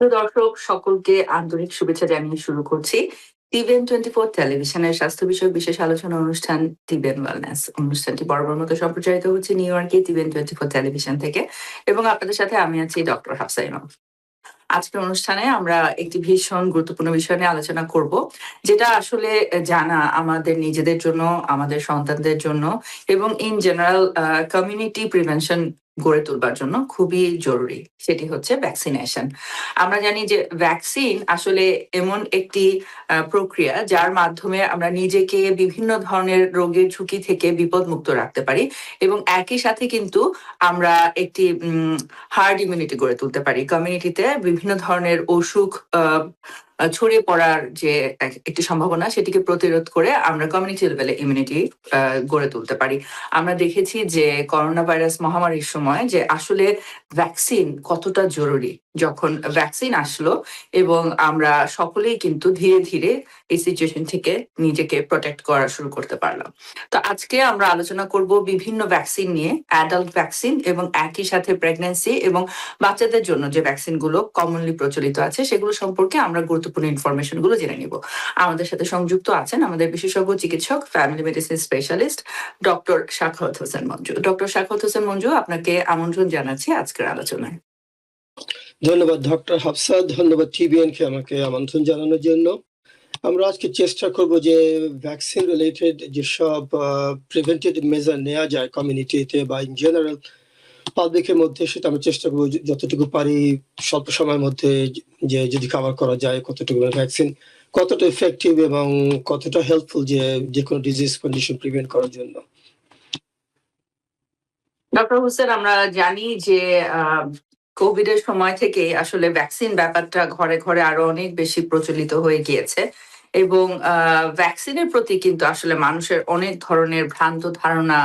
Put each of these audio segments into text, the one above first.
প্রিয় দর্শক সকলকে আন্তরিক শুভেচ্ছা জানিয়ে শুরু করছি। টিভিএন 24 টেলিভিশনের স্বাস্থ্য বিষয়ক বিশেষ আলোচনা অনুষ্ঠান টিভিএন ওয়েলনেস। অনুষ্ঠানটি বরাবর মতো সম্প্রচারিত হচ্ছে নিউ ইয়র্কে টিভিএন 24 টেলিভিশন থেকে এবং আপনাদের সাথে আমি আছি ডক্টর হাফসা ইমাম। আজকের অনুষ্ঠানে আমরা একটি ভীষণ গুরুত্বপূর্ণ বিষয় নিয়ে আলোচনা করব। যেটা আসলে জানা আমাদের নিজেদের জন্য, আমাদের সন্তানদের জন্য এবং ইন জেনারেল কমিউনিটি প্রিভেনশন গড়ে তুলবার জন্য খুবই জরুরি। সেটি হচ্ছে ভ্যাকসিনেশন। আমরা জানি যে ভ্যাকসিন আসলে এমন একটি প্রক্রিয়া যার মাধ্যমে আমরা নিজেকে বিভিন্ন ধরনের রোগের ঝুঁকি থেকে বিপদমুক্ত রাখতে পারি এবং একই সাথে কিন্তু আমরা একটি হার্ড ইমিউনিটি গড়ে তুলতে পারি। কমিউনিটিতে বিভিন্ন ধরনের অসুখ ছড়িয়ে পড়ার যে একটি সম্ভাবনা সেটিকে প্রতিরোধ করে আমরা কমিউনিটি লেভেলে ইমিউনিটি গড়ে তুলতে পারি। আমরা দেখেছি যে করোনা ভাইরাস মহামারীর সময় যে আসলে ভ্যাকসিন কতটা জরুরি। যখন ভ্যাকসিন আসলো এবং আমরা সকলেই কিন্তু ধীরে ধীরে এই সিচুয়েশন থেকে নিজেকে প্রোটেক্ট করা শুরু করতে পারলাম। তো আজকে আমরা আলোচনা করব বিভিন্ন ভ্যাকসিন নিয়ে, অ্যাডাল্ট ভ্যাকসিন এবং একই সাথে প্রেগন্যান্সি এবং বাচ্চাদের জন্য যে ভ্যাকসিন গুলো কমনলি প্রচলিত আছে সেগুলো সম্পর্কে আমরা গুরুত্বপূর্ণ ইনফরমেশন গুলো জেনে নিব। আমাদের সাথে সংযুক্ত আছেন আমাদের বিশেষজ্ঞ চিকিৎসক, family medicine specialist doctor Sakhawat Hossain Manju. Doctor Sakhawat Hossain Manju, আপনাকে আমন্ত্রণ জানাচ্ছি আজকের আলোচনায়। ধন্যবাদ ডক্টর হাফসা, ধন্যবাদ টিবিএন কে আমাকে আমন্ত্রণ জানানোর জন্য। আমরা আজকে চেষ্টা করব যে ভ্যাকসিন রিলেটেড যেসব প্রিভেন্টিভ মেজার নেওয়া যায় কমিউনিটিতে বা ইন জেনারেল পাবলিকের মধ্যে, সেটা আমরা চেষ্টা করবো যতটুকু পারি স্বল্প সময়ের মধ্যে যে যদি কভার করা যায় কতটুকু ভ্যাকসিন কতটা এফেক্টিভ এবং কতটা হেল্পফুল যে কোনো ডিজিজ কন্ডিশন প্রিভেন্ট করার জন্য। ডক্টর হোসেন, আমরা জানি যে কোভিড এর সময় থেকে আসলে ভ্যাকসিন ব্যাপারটা ঘরে ঘরে আরো অনেক বেশি প্রচলিত হয়ে গিয়েছে এবং ভ্যাকসিনের প্রতি কিন্তু আসলে মানুষের অনেক ধরনের ভ্রান্ত ধারণা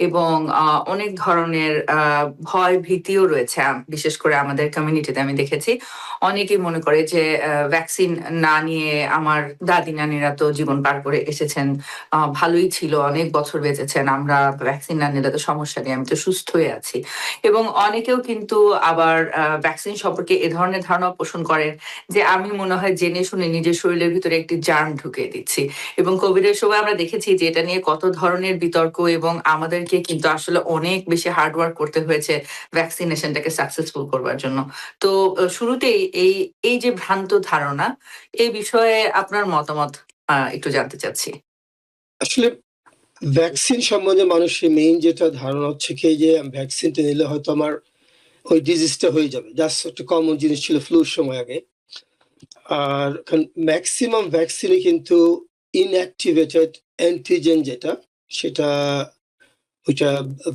এবং অনেক ধরনের ভয় ভীতিও রয়েছে। বিশেষ করে আমাদের কমিউনিটিতে আমি দেখেছি অনেকেই মনে করে যে ভ্যাকসিন না নিয়ে আমার দাদি নানিরা তো জীবন পার করে এসেছেন, ভালোই ছিল, অনেক বছর বেঁচেছেন, আমরা ভ্যাকসিন না নিলে তো সমস্যা নেই, আমি তো সুস্থ হয়ে আছি। এবং অনেকেও কিন্তু আবার ভ্যাকসিন সম্পর্কে এ ধরনের ধারণা পোষণ করেন যে আমি মনে হয় জেনে শুনে নিজের শরীরের ভিতরে একটি জার্ম ঢুকিয়ে দিচ্ছি। এবং কোভিড এর সময় আমরা দেখেছি যে এটা নিয়ে কত ধরনের বিতর্ক এবং আমাদেরকে কিন্তু আসলে অনেক বেশি হার্ড ওয়ার্ক করতে হয়েছে ভ্যাকসিনেশনটাকে সাকসেসফুল করবার জন্য। তো শুরুতেই এই যে ভ্রান্ত ধারণা, এই বিষয়ে আপনার মতামত একটু জানতে চাচ্ছি। আসলে ভ্যাকসিন সম্বন্ধে মানুষের মেইন যেটা ধারণা হচ্ছে কি যে ভ্যাকসিনটা নিলে হয়তো আমার ওই ডিজিজটা হয়ে যাবে, জাস্ট একটা কমন জিনিস ছিল ফ্লুর সময় আগে। আর ম্যাক্সিমাম ভ্যাকসিনে কিন্তু ইনঅ্যাক্টিভেটেড অ্যান্টিজেন যেটা, সেটা ওইটা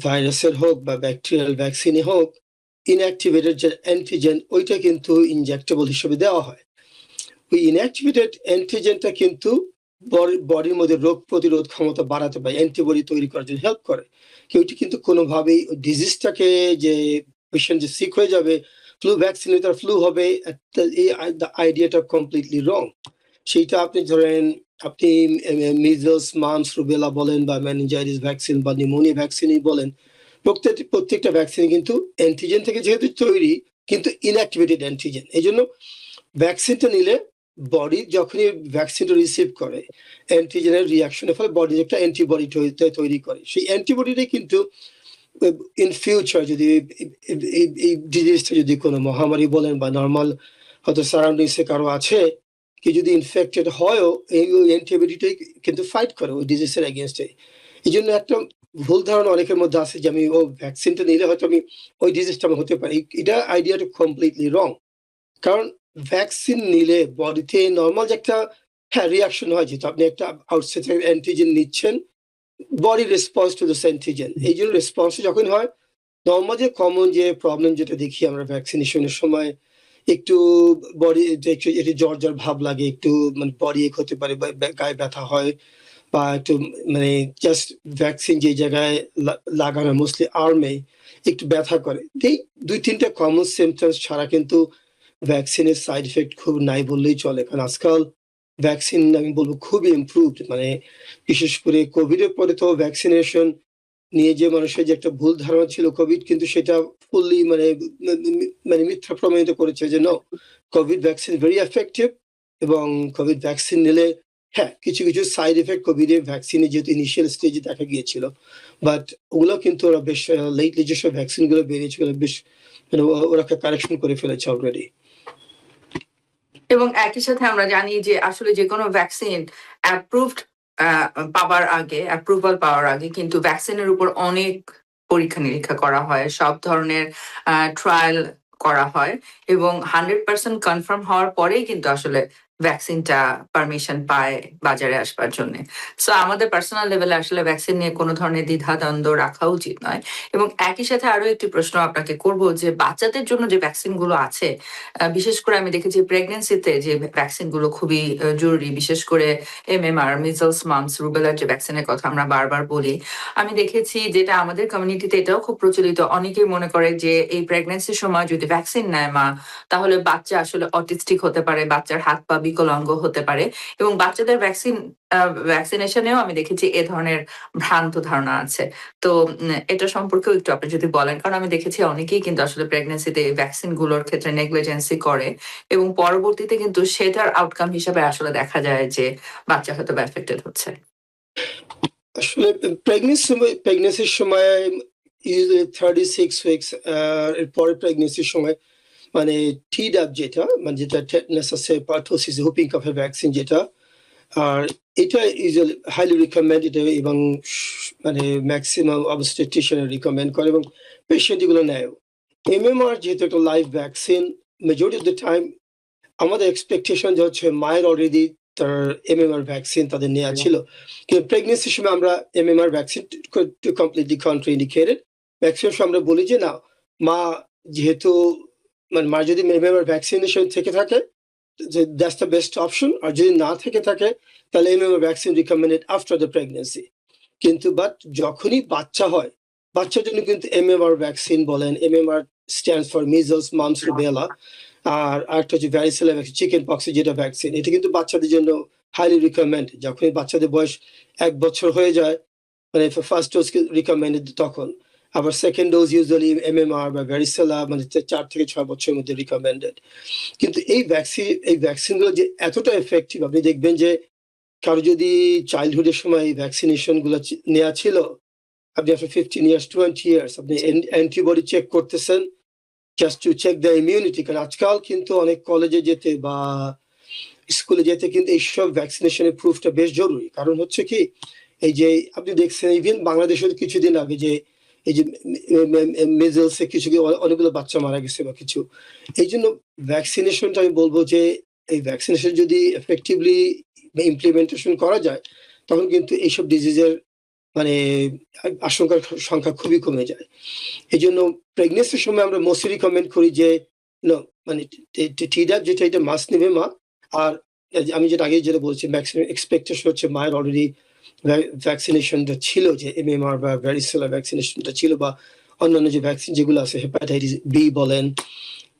ভাইরাসের হোক বা ব্যাকটেরিয়াল ভ্যাকসিনে হোক, ইনঅ্যাক্টিভেটেড যে অ্যান্টিজেন ওইটা কিন্তু ইনজেক্টেবল হিসেবে দেওয়া হয়। ওই ইনঅ্যাক্টিভেটেড অ্যান্টিজেনটা কিন্তু বডির মধ্যে রোগ প্রতিরোধ ক্ষমতা বাড়াতে পারে, অ্যান্টিবডি তৈরি করার জন্য হেল্প করে। কেউটি কিন্তু কোনোভাবেই ডিজিজটাকে যে পেশেন্ট যে সিক হয়ে যাবে, ফ্লু ভ্যাকসিনে তার ফ্লু হবে, এই আইডিয়াটা কমপ্লিটলি রং। সেইটা আপনি ধরেন আপনি মিজলস, মামস, রুবেলা বলেন বা মেনিনজাইটিস ভ্যাকসিন বা নিউমোনিয়া ভ্যাকসিনই বলেন, প্রত্যেকটা ভ্যাকসিন কিন্তু অ্যান্টিজেন থেকে যেহেতু তৈরি, কিন্তু ইনঅ্যাক্টিভেটেড অ্যান্টিজেন। এই জন্য ভ্যাকসিনটা নিলে বডি যখনই ভ্যাকসিনটা রিসিভ করে, অ্যান্টিজেনের রিয়াকশনের ফলে বডি একটা অ্যান্টিবডি তৈরি করে। সেই অ্যান্টিবডিটাই কিন্তু ইন ফিউচার যদি এই ডিজিজটা যদি কোনো মহামারী বলেন বা নর্মাল হয়তো সারাউন্ডিংসে কারো আছে, কি যদি ইনফেক্টেড হয়ও, এই অ্যান্টিবডিটাই কিন্তু ফাইট করে ওই ডিজিজের এগেনস্টে। এই জন্য একটা ভুল ধারণা অনেকের মধ্যে আছে যে আমি ভ্যাকসিনটা নিলে হয়তো আমি ওই ডিজিজটা আমার হতে পারি। এটা আইডিয়াটা কমপ্লিটলি রং। কারণ ভ্যাকসিন নিলে বডিতে নর্মাল যে একটা রিয়াকশন হয়, যেহেতু আপনি একটা আউটসাইড থেকে অ্যান্টিজেন নিচ্ছেন, body response to this antigen. এই জন্য রেসপন্স যখন হয়, নর্মাল যে কমন যে প্রবলেম যেটা দেখি আমরা ভ্যাকসিনেশনের সময়, একটু বডি একটু জ্বর জ্বর ভাব লাগে, একটু মানে বডি এক হতে পারে, গায়ে ব্যথা হয়, বা একটু মানে জাস্ট ভ্যাকসিন যে জায়গায় লাগানো মোস্টলি আর্মে একটু ব্যথা করে। এই 2-3টা কমন সিমটমস ছাড়া কিন্তু ভ্যাকসিনের সাইড ইফেক্ট খুব নাই বললেই চলে। কারণ আজকাল ভ্যাকসিন আমি বলবো খুবই ইমপ্রুভড। মানে বিশেষ করে কোভিড এর পরে তো ভ্যাকসিনেশন নিয়ে যে মানুষের যে একটা ভুল ধারণা ছিল কোভিড কিন্তু সেটা ফুললি মানে মিথ্যা প্রমাণিত করেছে যে no, covid vaccine very effective এবং কোভিড ভ্যাকসিন নিলে হ্যাঁ কিছু কিছু সাইড এফেক্ট কোভিড এর ভ্যাকসিনে যেহেতু ইনিশিয়াল স্টেজে দেখা গিয়েছিল, বাট ওগুলো কিন্তু ওরা বেশ লেটলি যেসব ভ্যাকসিন গুলো বেরিয়েছে বেশ মানে ওরা কারেকশন করে ফেলেছে অলরেডি। এবং একই সাথে আমরা জানি যে আসলে যে কোনো ভ্যাকসিন অ্যাপ্রুভড অ্যাপ্রুভাল পাওয়ার আগে কিন্তু ভ্যাকসিনের উপর অনেক পরীক্ষা নিরীক্ষা করা হয়, সব ধরনের ট্রায়াল করা হয় এবং 100% কনফার্ম হওয়ার পরেই কিন্তু আসলে ভ্যাকসিনটা পারমিশন পায় বাজারে আসবার জন্য। সো আমাদের পার্সোনাল লেভেলে আসলে ভ্যাকসিন নিয়ে কোনো ধরনের দ্বিধাদ্বন্দ্ব রাখা উচিত নয়। এবং একই সাথে আরো একটি প্রশ্ন আপনাকে করব যে বাচ্চাদের জন্য যে ভ্যাকসিন গুলো আছে, বিশেষ করে আমি দেখেছি প্রেগনেন্সিতে যে ভ্যাকসিন গুলো খুবই জরুরি, বিশেষ করে MMR, মিজলস, মাম্পস, রুবেলার যে ভ্যাকসিনের কথা আমরা বারবার বলি। আমি দেখেছি যেটা আমাদের কমিউনিটিতে এটাও খুব প্রচলিত, অনেকেই মনে করে যে এই প্রেগনেন্সির সময় যদি ভ্যাকসিন নেয় মা, তাহলে বাচ্চা আসলে অটিস্টিক হতে পারে, বাচ্চার হাত পা বিকলাঙ্গ হতে পারে। এবং বাচ্চাদের ভ্যাকসিনেশনেও আমি দেখেছি এ ধরনের ভ্রান্ত ধারণা আছে। তো এটা সম্পর্কেও একটু আপনি যদি বলেন, কারণ আমি দেখেছি অনেকেই কিন্তু আসলে প্রেগনেন্সিতে এই ভ্যাকসিন গুলোর ক্ষেত্রে নেগলিজেন্সি করে এবং পরবর্তীতে কিন্তু সেটার আউটকাম হিসাবে আসলে দেখা যায় যে বাচ্চা হয়তো এফেক্টেড হচ্ছে। আসলে প্রেগনেন্সির সময় ইউজুয়ালি 36 উইকস এর পরে প্রেগনেন্সির সময় মানে টিডাপ যেটা মানে যেটা টেটনাস আছে, পার্টোসিস, হুপিং কাফের ভ্যাকসিন যেটা, আর এটা ইউজুয়ালি হাইলি রিকমেন্ডেড এবং মানে ম্যাক্সিমাম অবস্টেট্রিশিয়ান রিকমেন্ড করে এবং পেশেন্ট এগুলো নেয়। MMR যেহেতু একটা live vaccine, majority of the time আমাদের এক্সপেকটেশন যে হচ্ছে মায়ের অলরেডি তার MMR ভ্যাকসিন তাদের নেওয়া ছিল, কিন্তু প্রেগনেন্সির সময় আমরা MMR vaccine completely contraindicated vaccine আমরা বলি যে না, মা যেহেতু মানে মা যদি MMR ভ্যাকসিনেশন থেকে থাকে যে দ্যাটস দ্য বেস্ট অপশন, আর যদি না থেকে থাকে তাহলে MMR vaccine recommended after the pregnancy. কিন্তু বাট যখনই বাচ্চা হয় বাচ্চার জন্য কিন্তু MMR ভ্যাকসিন বলেন, MMR stands for measles, mumps, rubella, আর আরেকটা হচ্ছে ভ্যারিসেলা ভ্যাকসিন, চিকেন পক্সের যেটা ভ্যাকসিন, এটা কিন্তু বাচ্চাদের জন্য হাইলি রিকমেন্ড। যখন বাচ্চাদের বয়স 1 বছর হয়ে যায় মানে ফার্স্ট ডোজ রিকমেন্ডেড তখন, আবার সেকেন্ড ডোজ ইউজুয়ালি MMR বা ভ্যারিসেলা মানে 4 থেকে 6 বছরের মধ্যে রিকমেন্ডেড। কিন্তু এই ভ্যাকসিনগুলো যে এতটা এফেক্টিভ, আপনি দেখবেন যে কারো যদি চাইল্ডহুডের সময় এই ভ্যাকসিনেশন গুলো নেওয়া ছিল, আপনি after 15 years 20 years আপনি অ্যান্টিবডি চেক করতেছেন just to check the immunity. কারণ আজকাল কিন্তু অনেক কলেজে যেতে বা স্কুলে যেতে কিন্তু এইসব ভ্যাকসিনেশনের প্রুফটা বেশ জরুরি। কারণ হচ্ছে কি, এই যে আপনি দেখছেন ইভেন বাংলাদেশে কিছুদিন আগে যে এই যে মেজেলসে কিছু অনেকগুলো বাচ্চা মারা গেছে বা কিছু, এই জন্য ভ্যাকসিনেশনটা আমি বলবো যে এই ভ্যাকসিনেশন যদি এফেক্টিভলি ইমপ্লিমেন্টেশন করা যায় তখন কিন্তু এইসব ডিজিজের মানে আশঙ্কার সংখ্যা খুবই কমে যায়। এই জন্য প্রেগনেন্সির সময় আমরা মোস্টলি রিকমেন্ড করি যে মানে টিডাপ যেটা এটা মাস্ট নেবে মা। আর আমি যেটা আগে যেটা বলছি ম্যাক্সিমাম এক্সপেকটেশন হচ্ছে মায়ের অলরেডি ভ্যাকসিনেশনটা ছিল, যে MMR বা ভ্যারিসেলা ভ্যাকসিনেশনটা ছিল, বা অন্যান্য যে ভ্যাকসিন যেগুলো আছে হেপাটাইটিস বি বলেন,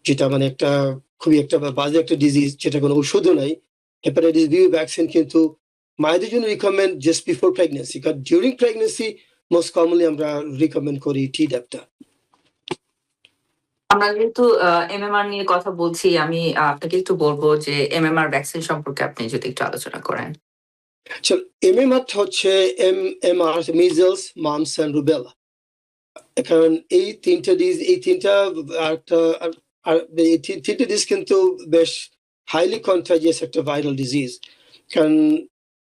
যেটা মানে একটা খুবই একটা বাজে একটা ডিজিজ, যেটা কোনো ওষুধও নাই। হেপাটাইটিস বি ভ্যাকসিন কিন্তু মায়েদের জন্য রিকমেন্ড জাস্ট বিফোর প্রেগনেন্সি, কারণ ডিউরিং প্রেগনেন্সি মোস্ট কমনলি আমরা রিকমেন্ড করি টিডাপটা। আমরা যেহেতু MMR নিয়ে কথা বলছি, আমি আপনাকে একটু বলবো যে MMR ভ্যাকসিন সম্পর্কে আপনি যদি একটু আলোচনা করেন। MMR হচ্ছে MMR measles, mumps and rubella. কারণ এই তিনটা ডিজ কিন্তু বেশ হাইলি কন্টাজিয়াস একটা ভাইরাল ডিজিজ। কারণ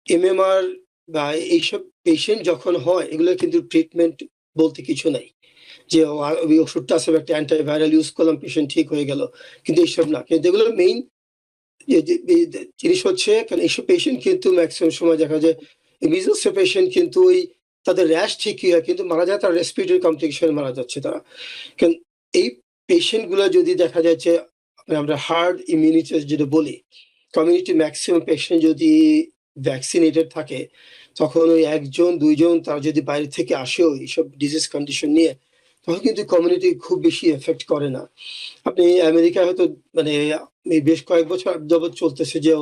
MMR বা এইসব পেশেন্ট যখন হয় এগুলো কিন্তু ট্রিটমেন্ট বলতে কিছু নাই, যে ওই ওষুধটা আছে একটা অ্যান্টিভাইরাল ইউজ করলাম পেশেন্ট ঠিক হয়ে গেল, কিন্তু এইসব না। কিন্তু এগুলো মেইন জিনিস হচ্ছে কারণ এইসব পেশেন্ট কিন্তু ম্যাক্সিমাম সময় দেখা যায় মিজলস পেশেন্ট কিন্তু ওই তাদের র্যাশ ঠিকই হয় কিন্তু মারা যায় তার রেসপিরেটরি কমপ্লিকেশন মারা যাচ্ছে তারা। কারণ এই পেশেন্ট গুলো যদি দেখা যাচ্ছে আমরা হার্ড ইমিউনিটি যেটা বলি, কমিউনিটি ম্যাক্সিমাম পেশেন্ট যদি ভ্যাকসিনেটেড থাকে তখন ওই 1 জন 2 জন তারা যদি বাইরে থেকে আসেও এইসব ডিজিজ কন্ডিশন নিয়ে, তখন কিন্তু কমিউনিটি খুব বেশি এফেক্ট করে না। আপনি আমেরিকায় হয়তো মানে এই বেশ কয়েক বছর যাবৎ চলতেছে যে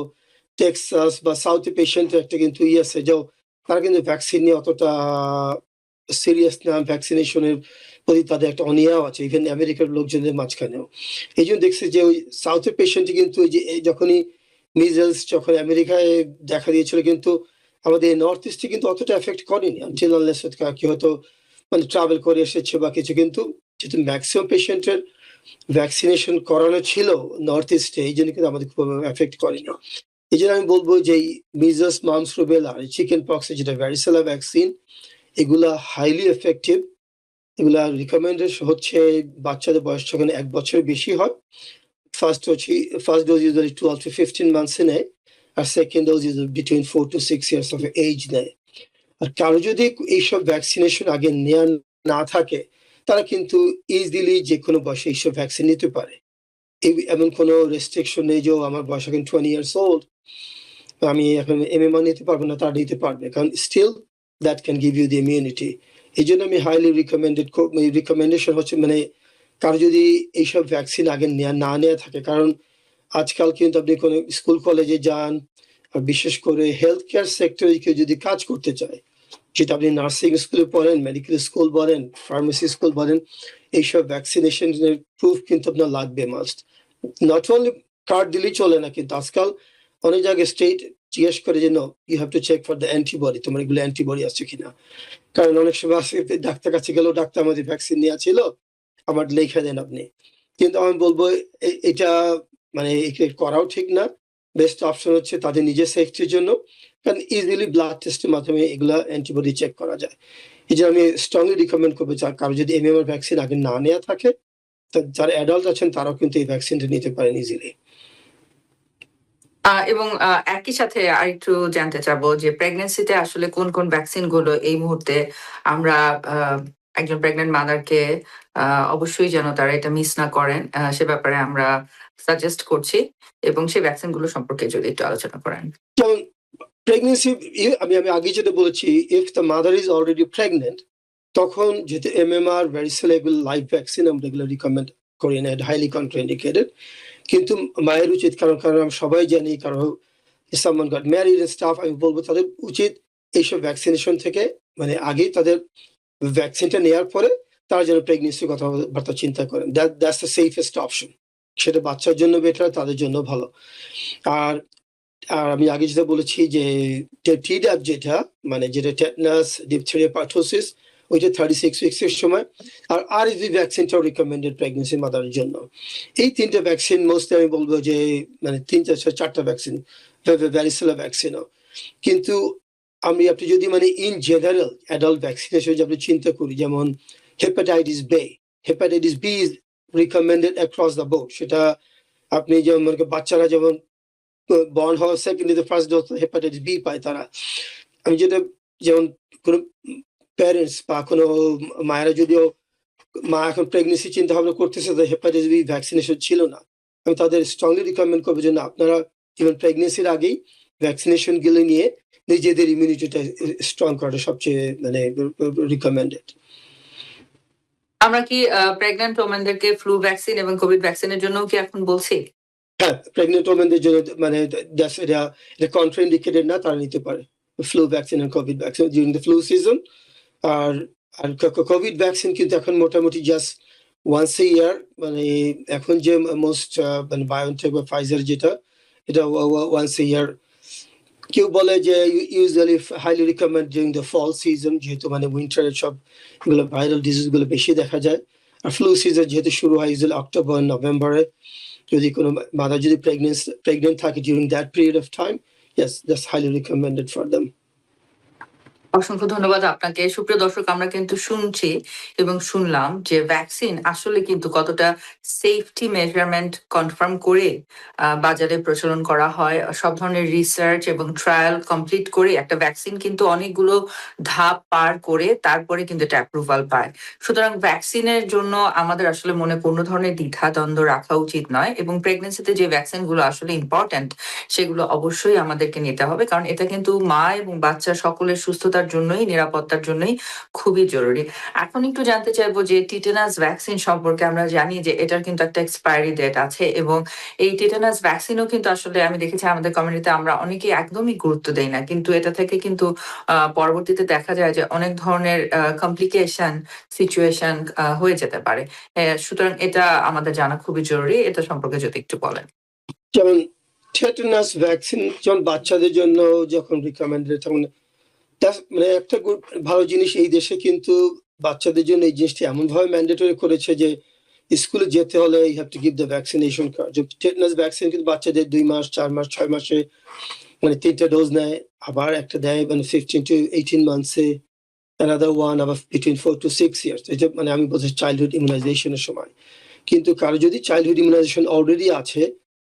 টেক্সাস বা সাউথে পেশেন্ট একটা কিন্তু আছে যে তারা কিন্তু ভ্যাকসিন নিয়ে অতটা সিরিয়াস না ভ্যাকসিনেশনের প্রতি তাদের একটা অনীহাও আছে ইভেন আমেরিকার লোকজনের মাঝখানেও। এই জন্য দেখছি যে ওই সাউথের পেশেন্ট কিন্তু ওই যে যখনই মিজেলস যখন আমেরিকায় দেখা দিয়েছিল কিন্তু আমাদের নর্থ ইস্টে কিন্তু অতটা এফেক্ট করেনি আনটিল আনলেস কি হয়তো মানে ট্রাভেল করে এসেছে বা কিছু, কিন্তু যেহেতু ম্যাক্সিমাম পেশেন্টের ভ্যাকসিনেশন করানো ছিল নর্থ ইস্টে এই জন্য কিন্তু আমাদের খুব এফেক্ট করেনি। এই জন্য আমি বলবো যে measles mumps rubella chicken pox যেটা ভ্যারিসেলা ভ্যাকসিন এগুলা হাইলি এফেক্টিভ। এগুলা রিকমেন্ডেড হচ্ছে বাচ্চাদের বয়স যখন 1 বছরের বেশি হয়। ফার্স্ট ডোজ ইউজুয়ালি 12 to 15 মান্থসে নেয়, আর second dose is between 4 to 6 years of age নেয়। আর কারো যদি এইসব ভ্যাকসিনেশন আগে নেওয়া না থাকে তারা কিন্তু ইজিলি যে কোনো বয়সে এইসব ভ্যাকসিন নিতে পারে। এমন কোনো রেস্ট্রিকশন নেই যে আমার বয়স এখন 20 years old, আমি এখন এমএমআর নিতে পারবো না, তারা নিতে পারবে, কারণ still that can give you the immunity. এই জন্য আমি হাইলি রিকমেন্ডেশন হচ্ছে মানে কারো যদি এইসব ভ্যাকসিন আগে না নেওয়া থাকে, কারণ আজকাল কিন্তু আপনি কোনো স্কুল কলেজে যান আর বিশেষ করে হেলথ কেয়ার সেক্টরে কেউ যদি কাজ করতে চায়, যেটা আপনি নার্সিং স্কুলে পড়েন, মেডিকেল স্কুল বলেন, ফার্মেসি স্কুল বলেন, এইসব ভ্যাকসিনেশনের প্রুফ কিন্তু আপনার লাগবে মাস্ট। নট অনলি কার্ড দিলেই চলে না, কিন্তু আজকাল অনেক জায়গায় স্টেট জিজ্ঞেস করে যে no you have to check for the antibody, তোমার এগুলো অ্যান্টিবডি আছে কিনা। কারণ অনেক সময় ডাক্তার কাছে গেলেও ডাক্তার আমাদের ভ্যাকসিন নেওয়া ছিল, আমার লেখা দেন আপনি। কিন্তু আমি বলবো এটা মানে করাও ঠিক না। বেস্ট অপশন হচ্ছে তাদের নিজের সেফটির জন্য, কারণ ইজিলি ব্লাড টেস্টের মাধ্যমে এগুলা অ্যান্টিবডি চেক করা যায়। এই যে আমি স্ট্রংলি রিকমেন্ড করবো কারো যদি এমএমআর ভ্যাকসিন আগে না নেওয়া থাকে, যারা অ্যাডাল্ট আছেন তারাও কিন্তু এই ভ্যাকসিনটা নিতে পারেন ইজিলি। এবং একই সাথে আরেকটু জানতে চাবো যে প্রেগন্যান্সিতে আসলে কোন কোন ভ্যাকসিন গুলো এই মুহূর্তে আমরা একজন প্রেগন্যান্ট মাদারকে অবশ্যই যেন তারা এটা মিস না করেন সে ব্যাপারে আমরা সাজেস্ট করছি, এবং সেই ভ্যাকসিন গুলো সম্পর্কে যদি একটু আলোচনা করেন। যেমন প্রেগনেন্সি আমি আগে যেটা বলেছি, if the mother is already pregnant, তখন যেহেতু এমএমআর ভ্যারিসেলা এগুলো লাইভ ভ্যাকসিন আমরা এগুলো রিকমেন্ড করি না, হাইলি কন্ট্রাইন্ডিকেটেড। কিন্তু মায়ের উচিত, কারণ আমরা সবাই জানি কারো someone got married and stuff, আমি বলবো তাদের উচিত এইসব ভ্যাকসিনেশন থেকে মানে আগেই তাদের ভ্যাকসিনটা নেওয়ার পরে তারা যেন প্রেগনেন্সির কথাবার্তা চিন্তা করেন। That's the safest option. সেটা বাচ্চার জন্য বেটার, তাদের জন্য ভালো। আর আমি আগে যেটা বলেছি যে টিডাপ যেটা মানে যেটা টেটনাস, ডিপথেরিয়া, পারটোসিস, ওইটা 36 উইকস এর সময়। আর আরএসভি ভ্যাকসিনটাও রিকমেন্ডেড প্রেগনেন্সি মাদারের জন্য। এই 3টা ভ্যাকসিন মোস্টলি আমি বলবো যে মানে 3-4টা ভ্যাকসিন, ভ্যারিসেলা ভ্যাকসিনও। কিন্তু আপনি যদি মানে ইন জেনারেল অ্যাডাল্ট ভ্যাকসিনেশন যদি আপনি চিন্তা করি, যেমন hepatitis B is recommended across the board. সেটা আপনি যেমন বাচ্চারা যেমন বর্ন হওয়ার secondly first dose hepatitis B পায় তারা। আমি যেটা যেমন কোনো প্যারেন্টস বা কোনো মায়েরা যদিও মা এখন প্রেগনেন্সি চিন্তা ভাবনা করতেছে, হেপাটাইটিস বি ভ্যাকসিনেশন ছিল না, আমি তাদের স্ট্রংলি রিকমেন্ড করবো যে না, আপনারা ইভেন প্রেগনেন্সির আগেই ভ্যাকসিনেশন গুলো নিয়ে নিজেদের ইমিউনিটিটা স্ট্রং করাটা সবচেয়ে মানে রিকমেন্ডেড। আমরা কি প্রেগন্যান্ট ওমেনদেরকে ফ্লু ভ্যাকসিন এবং কোভিড ভ্যাকসিনের জন্য কি এখন বলছি? হ্যাঁ, প্রেগনেন্ট ওমেনদের জন্য মানে এটা কন্ট্রাইন্ডিকেটেড না, তারা নিতে পারে ফ্লু ভ্যাকসিন আর covid vaccine during the flu season. আর কোভিড ভ্যাকসিন কিন্তু এখন মোটামুটি জাস্ট ওয়ান্স এ ইয়ার, মানে এখন যে মোস্ট মানে বায়োনটেক বা ফাইজার যেটা, এটা ওয়ান্স এ ইয়ার। কেউ বলে যে usually highly recommend during the fall season, যেহেতু মানে উইন্টারের সব এগুলো ভাইরাল ডিজিজ গুলো বেশি দেখা যায়। আর ফ্লু সিজন যেহেতু শুরু হয় ইউজুয়ালি অক্টোবর নভেম্বরে, যদি কোনো মাদার যদি প্রেগনেন্ট থাকে during that period of time, yes that's highly recommended for them. অসংখ্য ধন্যবাদ আপনাকে। সুপ্রিয় দর্শক, আমরা কিন্তু শুনছি এবং শুনলাম যে ভ্যাকসিন আসলে কিন্তু কতটা সেফটি মেজারমেন্ট কনফার্ম করে বাজারে প্রচলন করা হয়। সব ধরনের রিসার্চ এবং ট্রায়াল কমপ্লিট করে একটা ভ্যাকসিন কিন্তু অনেকগুলো ধাপ পার করে তারপরে কিন্তু এটা অ্যাপ্রুভাল পায়। সুতরাং ভ্যাকসিনের জন্য আমাদের আসলে মনে কোনো ধরনের দ্বিধাদ্বন্দ্ব রাখা উচিত নয়, এবং প্রেগনেন্সিতে যে ভ্যাকসিনগুলো আসলে ইম্পর্ট্যান্ট সেগুলো অবশ্যই আমাদেরকে নিতে হবে, কারণ এটা কিন্তু মা এবং বাচ্চা সকলের সুস্থতার সুরক্ষার জন্যই, নিরাপত্তার জন্যই খুবই জরুরি। এখন একটু জানতে চাইবো যে টিটেনাস ভ্যাকসিন সম্পর্কে আমরা জানি যে এটার কিন্তু একটা এক্সপায়ারি ডেট আছে এবং এই টিটেনাস ভ্যাকসিনও কিন্তু আসলে আমি দেখেছি আমাদের কমিউনিটিতে আমরা অনেকেই একদমই গুরুত্ব দেই না। কিন্তু এটা থেকে কিন্তু পরবর্তীতে দেখা যায় যে অনেক ধরনের কমপ্লিকেশন, সিচুয়েশন হয়ে যেতে পারে। সুতরাং এটা আমাদের জানা খুবই জরুরি। এটা সম্পর্কে যদি একটু বলেন। যেমন টেটানাস ভ্যাকসিন যখন বাচ্চাদের জন্য যখন রিকমেন্ডেড তখন মানে একটা ভালো জিনিস এই দেশে কিন্তু বাচ্চাদের জন্য এই জিনিসটি এমনভাবে ম্যান্ডেটরি করেছে যে স্কুলে যেতে হলে you have to give the vaccination card. Tetanus vaccine কিন্তু বাচ্চাদের 2 মাস 4 মাস 6 মাসে মানে 3টা ডোজ নেয়, আবার একটা দেয় মানে 15 to 18 মান্থসে, another one আবার between 4 to 6 years। এটা মানে আমি বলছি চাইল্ডহুড ইমিউনাইজেশনের সময়। কিন্তু কারো যদি চাইল্ডহুড ইমিউনাইজেশন অলরেডি আছে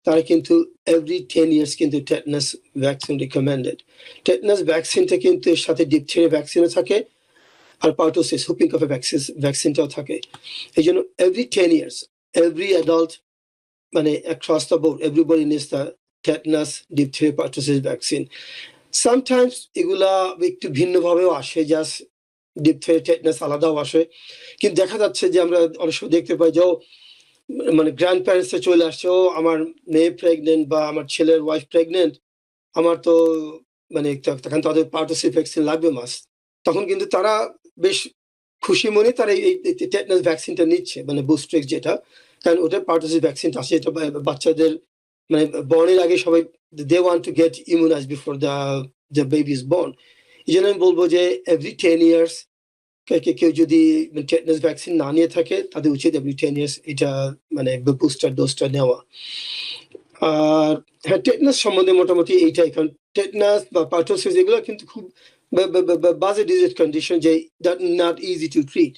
তারা কিন্তু এভরি 10 ইয়ার্স কিন্তু টেটানাস ভ্যাকসিন রিকমেন্ডেড। টেটানাস ভ্যাকসিনটা কিন্তু এর সাথে ডিপথেরিয়া ভ্যাকসিনও থাকে আর পার্টোসিস হুপিং কফের ভ্যাকসিনটাও থাকে। এই জন্য এভরি 10 ইয়ার্স এভরি অ্যাডাল্ট মানে across the board everybody needs the tetanus diphtheria pertussis vaccine. Sometimes এগুলা একটু ভিন্নভাবেও আসে, জাস্ট ডিপথেরিয়া টেটানাস আলাদাও আসে। কিন্তু দেখা যাচ্ছে যে আমরা অনেক সময় দেখতে পাই যে মানে গ্র্যান্ড প্যারেন্টসে চলে আসছে, ও আমার মেয়ে প্রেগনেন্ট বা আমার ছেলের ওয়াইফ প্রেগনেন্ট, আমার তো মানে তখন তাদের পার্টোসিস ভ্যাকসিন লাগবে মাস্ট। তখন কিন্তু তারা বেশ খুশি মনে তারা এই টেটানাস ভ্যাকসিনটা নিচ্ছে, মানে বুস্ট্রিক্স যেটা, কারণ ওটা পার্টোসিস ভ্যাকসিনটা আছে, এটা বাচ্চাদের মানে বর্নের আগে সবাই they want to get immunize before the baby is born. এই জন্য আমি বলবো যে এভরি 10 ইয়ার্স কেউ যদি টেটানাস ভ্যাকসিন না নিয়ে থাকে তাদের উচিত এভরি 10 ইয়ার্স এটা মানে বুস্টার ডোজটা নেওয়া। আর হ্যাঁ, টেটানাস সম্বন্ধে মোটামুটি এইটাই, কারণ টেটানাস বা পার্টোসিস এগুলো কিন্তু খুব বাজে ডিজিজ কন্ডিশন যে নট ইজি টু ট্রিট।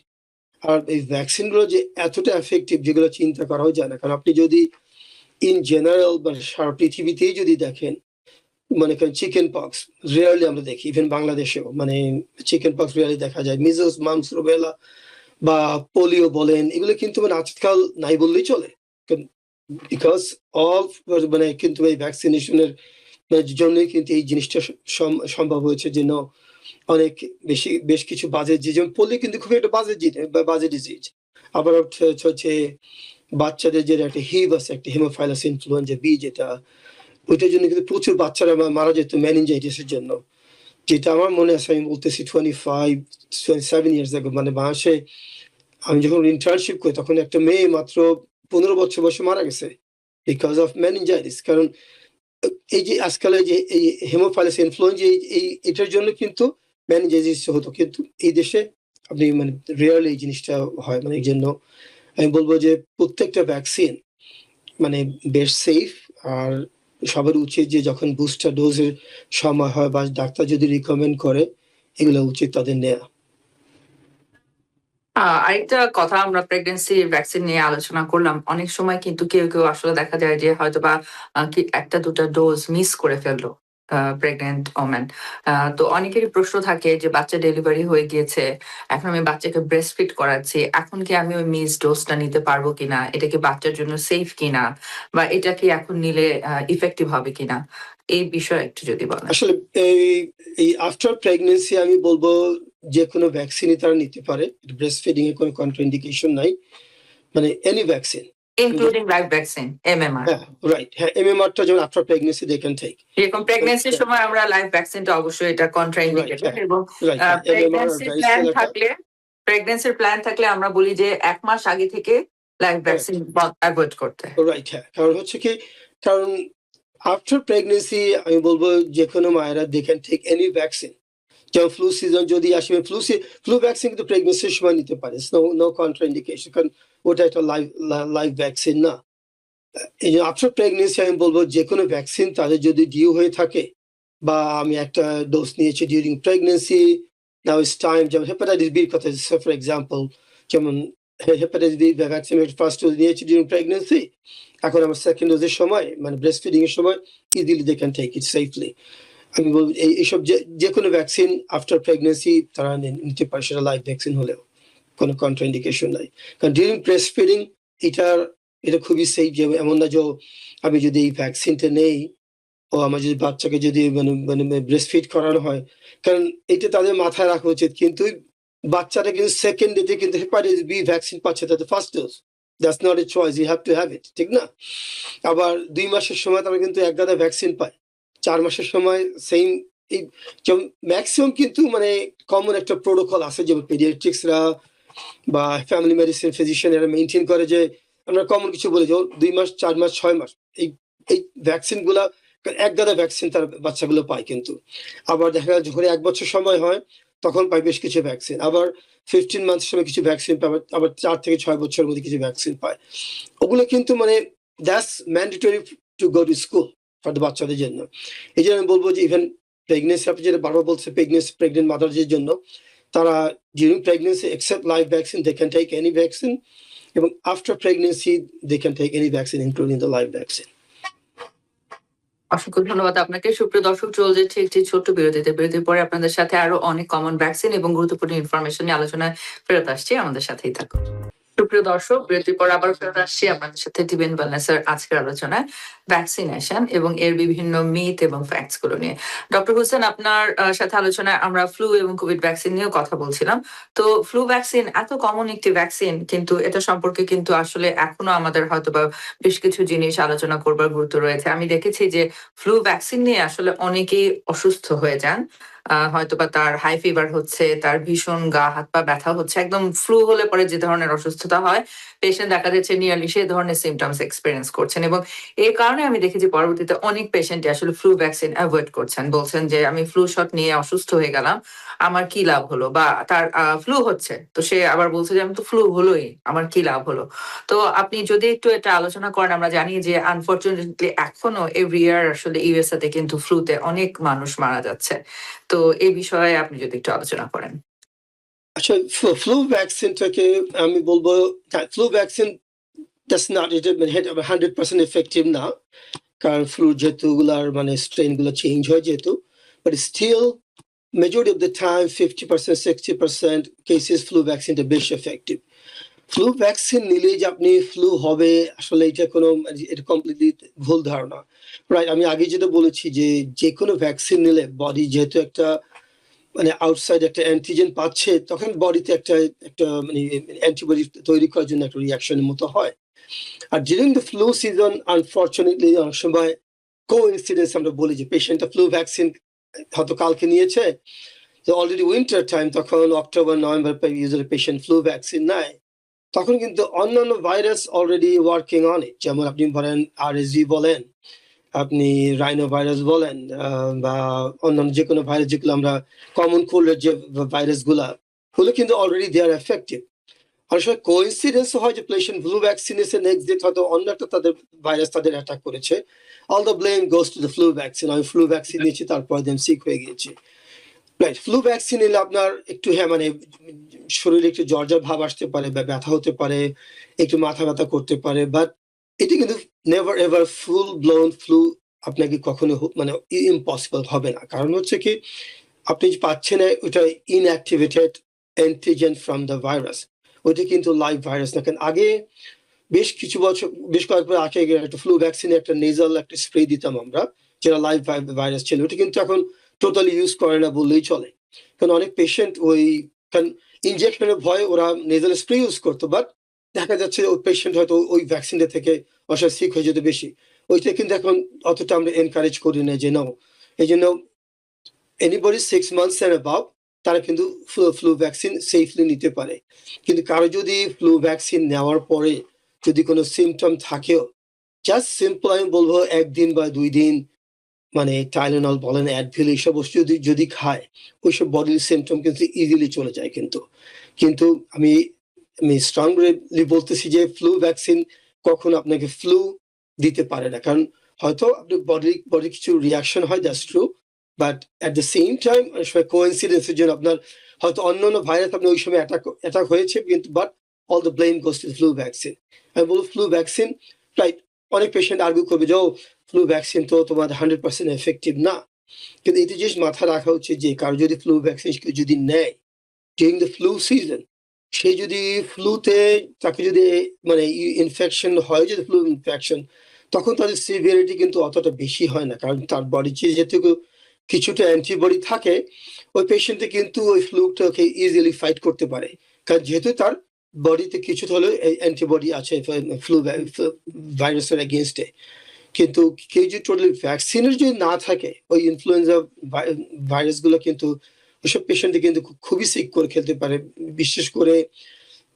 আর এই ভ্যাকসিন গুলো যে এতটা এফেক্টিভ যেগুলো চিন্তা করাও যায় না, কারণ আপনি যদি ইন জেনারেল বা সারা পৃথিবীতেই যদি দেখেন, মনে করেন চিকেন পক্স রিয়ারলি আমরা দেখি, ইভেন বাংলাদেশেও মানে চিকেন পক্স রিয়ারলি দেখা যায়, মিজলস মাম্পস রুবেলা বা পোলিও বলেন, এগুলো কিন্তু মানে আজকাল নাই বললেই চলে, বিকজ অল মানে কিন্তু এই ভ্যাকসিনেশনের জন্যই কিন্তু এই জিনিসটা সম্ভব হয়েছে। যে অনেক বেশ কিছু বাজে যেমন পোলিও কিন্তু খুবই একটা বাজে ডিজিজ। আবার হচ্ছে বাচ্চাদের যে একটা হিভ আছে, একটা হেমোফাইলাস ইনফ্লুয়েঞ্জা বি, যেটা ওইটার জন্য কিন্তু প্রচুর বাচ্চারা মারা যেত মেনিনজাইটিসের জন্য, যেটা আমার মনে আছে আমি বলতেছি 25-27 ইয়ার্স আগে, মানে বাংলাদেশে আমি যখন ইন্টার্নশিপ করি তখন একটা মেয়ে মাত্র 15 বছর বয়সে মারা গেছে বিকজ অফ মেনিনজাইটিস। কারণ এই যে আজকাল যে এই হেমোফাইলাস ইনফ্লুয়েঞ্জা এটার জন্য কিন্তু মেনিনজাইটিস হতো, কিন্তু এই দেশে আপনি মানে রিয়ারলি এই জিনিসটা হয়। মানে এই জন্য আমি বলবো যে প্রত্যেকটা ভ্যাকসিন মানে বেশ সেফ, আর সবার উচিত যে যখন বুস্টার ডোজের সময় হয় বা ডাক্তার যদি রিকমেন্ড করে এগুলো উচিত তাদের নেওয়া। আরেকটা কথা, আমরা প্রেগন্যান্সির ভ্যাকসিন নিয়ে আলোচনা করলাম। অনেক সময় কিন্তু কেউ আসলে দেখা যায় যে হয়তোবা কি 1টা-2টা ডোজ মিস করে ফেললো প্রেগন্যান্ট ওম্যান। তো অনেকেরই প্রশ্ন থাকে যে বাচ্চা ডেলিভারি হয়ে গিয়েছে, এখন আমি বাচ্চাকে ব্রেস্ট ফিড করাচ্ছি, এখন কি আমি ওই মিস ডোজটা নিতে পারবো কিনা, এটা কি বাচ্চার জন্য সেফ কিনা, বা এটা কি এখন নিলে ইফেক্টিভ হবে কিনা, এই বিষয়ে একটু যদি বলেন। আসলে এই আফটার প্রেগন্যান্সি আমি বলবো যে কোনো ভ্যাকসিনই তারা নিতে পারে, ব্রেস্ট ফিডিং এর কোনো কন্ট্রাইন্ডিকেশন নাই, মানে any vaccine including live vaccine, MMR. হ্যাঁ রাইট, হ্যাঁ এমএমআরটা যেমন after pregnancy they can take. এরকম প্রেগন্যান্সির সময় আমরা লাইভ ভ্যাকসিনটা অবশ্যই এটা কন্ট্রাইন্ডিকেটেড, এবং রাইট, এমএমআর আর প্রেগন্যান্সির প্ল্যান থাকলে আমরা বলি যে 1 মাস আগে থেকে লাইভ ভ্যাকসিন অ্যাভয়েড করতে। রাইট, হ্যাঁ, কারণ হচ্ছে কি, কারণ আফটার প্রেগন্যান্সি আমি বলবো যে কোনো মায়েরা they can take any vaccine. যেমন ফ্লু সিজন যদি আসবে, ফ্লু ভ্যাকসিন কিন্তু প্রেগন্যান্সির সময় নিতে পারে, নো কন্ট্রাইন্ডিকেশন, কারণ ওটা একটা লাইভ ভ্যাকসিন না। এই যে আফটার প্রেগন্যান্সি আমি বলবো যে কোনো ভ্যাকসিন তাদের যদি ডিউ হয়ে থাকে, বা আমি একটা ডোজ নিয়েছি during pregnancy, now it's time, যেমন হেপাটাইটিস বির কথা ফর এক্সাম্পল, যেমন hepatitis B vaccine first dose নিয়েছি ডিউরিং প্রেগন্যান্সি, এখন আমার সেকেন্ড ডোজের সময় মানে ব্রেস্ট ফিডিং এর সময় easily they can take it safely. আমি বলবো এইসব যে কোনো ভ্যাকসিন আফটার প্রেগন্যান্সি তারা নিতে পারে, সেটা লাইভ ভ্যাকসিন হলেও কোনো কন্ট্রাইন্ডিকেশন নাই। কারণ ডিউরিং ব্রেস্ট ফিডিং এটা খুবই সেফ, যে এমন না যে আমি যদি এই ভ্যাকসিনটা নেই ও আমার যদি বাচ্চাকে যদি মানে ব্রেস্ট ফিড করানো হয়, কারণ এটা তাদের মাথায় রাখা উচিত। কিন্তু বাচ্চাটা কিন্তু সেকেন্ড ডেতে কিন্তু হেপাটাইটিস বি ভ্যাকসিন পাচ্ছে তাদের first dose. That's not a choice, you have to have it, ঠিক না? আবার ২ মাসের সময় তারা কিন্তু এক গাদা ভ্যাকসিন পায়। ৪ মাসের সময় সেম এই যেমন ম্যাক্সিমাম কিন্তু মানে কমন একটা প্রোটোকল আছে, যেমন পেডিয়াট্রিক্সরা বা ফ্যামিলি মেডিসিন ফিজিশিয়ান এরা মেইনটেইন করে যে আমরা কমন কিছু বলি যে ২ মাস, ৪ মাস, ৬ মাস এই এই ভ্যাকসিন গুলা এক গাদা ভ্যাকসিন তার বাচ্চাগুলো পায় কিন্তু। আবার দেখা যায় যখন ১ বছর সময় হয় তখন পায় বেশ কিছু ভ্যাকসিন। আবার 15 মান্থের সময় কিছু ভ্যাকসিন পায়, আবার ৪ থেকে ৬ বছরের মধ্যে কিছু ভ্যাকসিন পায়। ওগুলো কিন্তু মানে that's mandatory to go to school for the বাচ্চাদের জন্য। এই জন্য আমি বলবো যে ইভেন প্রেগনেন্সি, আপনি যেটা বারবার বলছে প্রেগনেন্ট মাদারদের জন্য, তারা during pregnancy except live vaccine they can take any vaccine, এবং after pregnancy they can take any vaccine including the live vaccine. অসংখ্য ধন্যবাদ আপনাকে। সুপ্রিয় দর্শক, চলে যাচ্ছে একটি ছোট্ট বিরতিতে। বিরতির পরে আপনাদের সাথে আরো অনেক কমন ভ্যাকসিন এবং গুরুত্বপূর্ণ ইনফরমেশন নিয়ে আলোচনায় ফেরত আসছি। আমাদের সাথেই থাকুন। সুপ্রিয় দর্শক, বিরতির পর আবার ফেরত আসছি আপনাদের সাথে টিবেন ওয়েলনেসের আজকের আলোচনায় ভ্যাকসিনেশন এবং এর বিভিন্ন মিথ এবং ফ্যাক্টস গুলো নিয়ে। ডক্টর হোসেন, আপনার সাথে আলোচনায় আমরা ফ্লু এবং কোভিড ভ্যাকসিন নিয়েও কথা বলছিলাম। তো ফ্লু ভ্যাকসিন এত কমন একটি ভ্যাকসিন, কিন্তু এটা সম্পর্কে কিন্তু আসলে এখনো আমাদের হয়তোবা বেশ কিছু জিনিস আলোচনা করবার গুরুত্ব রয়েছে। আমি দেখেছি যে ফ্লু ভ্যাকসিন নিয়ে আসলে অনেকেই অসুস্থ হয়ে যান। হয়তোবা তার হাই ফিভার হচ্ছে, তার ভীষণ গা হাত পা ব্যথা হচ্ছে। একদম ফ্লু হলে পরে যে ধরনের অসুস্থতা হয়, পেশেন্ট দেখা যাচ্ছে নিয়ারলি সেই ধরনের সিম্পটমস এক্সপেরিয়েন্স করছেন, এবং এই কারণে আমি দেখেছি পরবর্তীতে অনেক পেশেন্টই আসলে ফ্লু ভ্যাকসিন এভয়েড করছেন। বলছেন যে আমি ফ্লু শট নিয়ে অসুস্থ হয়ে গেলাম, আমার কি লাভ হলো? বা তার ফ্লু হচ্ছে, তো সে আবার বলছে যে আমি তো ফ্লু হলোই, আমার কি লাভ হলো? তো আপনি যদি একটু এটা আলোচনা করেন। আমরা জানি যে আনফরচুনেটলি এখনো এভরি ইয়ার আসলে ইউএসএ তে কিন্তু ফ্লুতে অনেক মানুষ মারা যাচ্ছে। তো এই বিষয়ে আপনি যদি একটু আলোচনা করেন। আচ্ছা, ফ্লু ভ্যাকসিনটাকে আমি বলবো flu vaccine that's not it 100% effective না, কারণ ফ্লু যেহেতু গুলার মানে স্ট্রেন গুলো চেঞ্জ হয় যেহেতু, but still majority of the time 50% 60% cases flu ভ্যাকসিনটা বেশি এফেক্টিভ। ফ্লু ভ্যাকসিন নিলেই যে আপনি ফ্লু হবে, আসলে এটা কোনো এটা কমপ্লিটলি ভুল ধারণা, রাইট? আমি আগে যেটা বলেছি যে কোনো ভ্যাকসিন নিলে বডি যেহেতু একটা মানে আউটসাইড একটা অ্যান্টিজেন পাচ্ছে, তখন বডিতে একটা একটা মানে অ্যান্টিবডি তৈরি করার জন্য একটা রিয়াকশনের মতো হয়। আর during the flu season unfortunately অনেক সময় কোইন্সিডেন্স আমরা বলি যে পেশেন্টটা ফ্লু ভ্যাকসিন হয়তো কালকে নিয়েছে, তো অলরেডি উইন্টার টাইম, তখন October November usually patient flu vaccine নেয়, তখন কিন্তু অন্যান্য virus already working on it. যেমন আপনি বলেন আরএসভি বলেন, আপনি রাইনো ভাইরাস বলেন, বা অন্যান্য যে কোনো ভাইরাস যেগুলো আমরা কমন কোল্ডের যে ভাইরাস গুলো কিন্তু অলরেডি দে আর এফেক্টিভ। অনেক সময় কোইন্সিডেন্স হয় যে পেশেন্ট ফ্লু ভ্যাকসিন এসে নেক্সট ডে হয়তো অন্য একটা তাদের ভাইরাস তাদের অ্যাটাক করেছে, all the blame goes to the flu vaccine. আমি ফ্লু ভ্যাকসিন নিয়েছি, তারপর দেন সিক হয়ে গিয়েছি, রাইট? ফ্লু ভ্যাকসিন নিলে আপনার একটু মানে শরীরে একটু জ্বর ভাব আসতে পারে, বা ব্যথা হতে পারে, একটু মাথা ব্যথা করতে পারে, বাট এটা কিন্তু নেভার এভার ফুল ব্লোন ফ্লু আপনাকে কখনো মানে ইম্পসিবল হবে না। কারণ হচ্ছে কি, আপনি যে পাচ্ছেন ওটা inactivated antigen from the virus, ওইটা কিন্তু লাইভ ভাইরাস না। কারণ আগে বেশ কয়েকবার আগে একটা ফ্লু ভ্যাকসিনে একটা নেজাল একটা স্প্রে দিতাম আমরা, যেটা লাইভ ভাইরাস ছিল, ওটা কিন্তু এখন টোটালি ইউজ করে না বললেই চলে। কারণ অনেক পেশেন্ট ওই ইনজেকশনের ভয়ে ওরা নেজাল স্প্রে ইউজ করতো, বাট দেখা যাচ্ছে ওই পেশেন্ট হয়তো ওই ভ্যাকসিনটা থেকে অবশ্যই সিক হয়ে যেত বেশি। ওইটা কিন্তু এখন অতটা আমরা এনকারেজ করি না যে নাও। এই জন্য এনিবডি 6 months and above তারা কিন্তু ফ্লু ভ্যাকসিন সেফলি নিতে পারে। কিন্তু কারো যদি ফ্লু ভ্যাকসিন নেওয়ার পরে যদি কোনো সিমটম থাকেও, জাস্ট সিম্পল আমি বলবো ১ দিন বা ২ দিন মানে টাইলেনল বলেন, অ্যাডভিল, এইসব বস্তু যদি খায়, ওইসব বডির সিমটম কিন্তু ইজিলি চলে যায় কিন্তু। কিন্তু আমি স্ট্রংলি বলতেছি যে ফ্লু ভ্যাকসিন কখনো আপনাকে ফ্লু দিতে পারে না। কারণ হয়তো আপনার বডির কিছু রিঅ্যাকশন হয়, that's true, but at the same time অনেক সময় কোইন্সিডেন্সের জন্য আপনার হয়তো অন্যান্য ভাইরাস আপনার ওই সময় অ্যাটাক হয়েছে, কিন্তু but all the blame goes to flu vaccine. আমি বলবো ফ্লু ভ্যাকসিন, রাইট? অনেক পেশেন্ট আর্গুই করবে যে ফ্লু ভ্যাকসিন তো তোমার 100% এফেক্টিভ না। কিন্তু এটা জিনিস মাথায় রাখা উচিত যে কারো যদি ফ্লু ভ্যাকসিন যদি নেয় ডিউরিং দ্য ফ্লু সিজন, সে যদি ফ্লুতে তাকে যদি মানে ইনফেকশন হয়, যদি ফ্লু ইনফেকশন, তখন তাদের সিভিয়ারিটি কিন্তু অতটা বেশি হয় না, কারণ তার বডিতে যেটুকু কিছুটা অ্যান্টিবডি থাকে, ওই পেশেন্টে কিন্তু ওই ফ্লুটাকে ইজিলি ফাইট করতে পারে, কারণ যেহেতু তার বডিতে কিছুটা হলেও অ্যান্টিবডি আছে ফ্লু ভাইরাসের এগেনস্টে। কিন্তু কেউ যদি টোটালি ভ্যাকসিনের যদি না থাকে, ওই ইনফ্লুয়েঞ্জা ভাইরাসগুলো কিন্তু ওইসব পেশেন্টে কিন্তু খুবই সিক করে খেলতে পারে, বিশেষ করে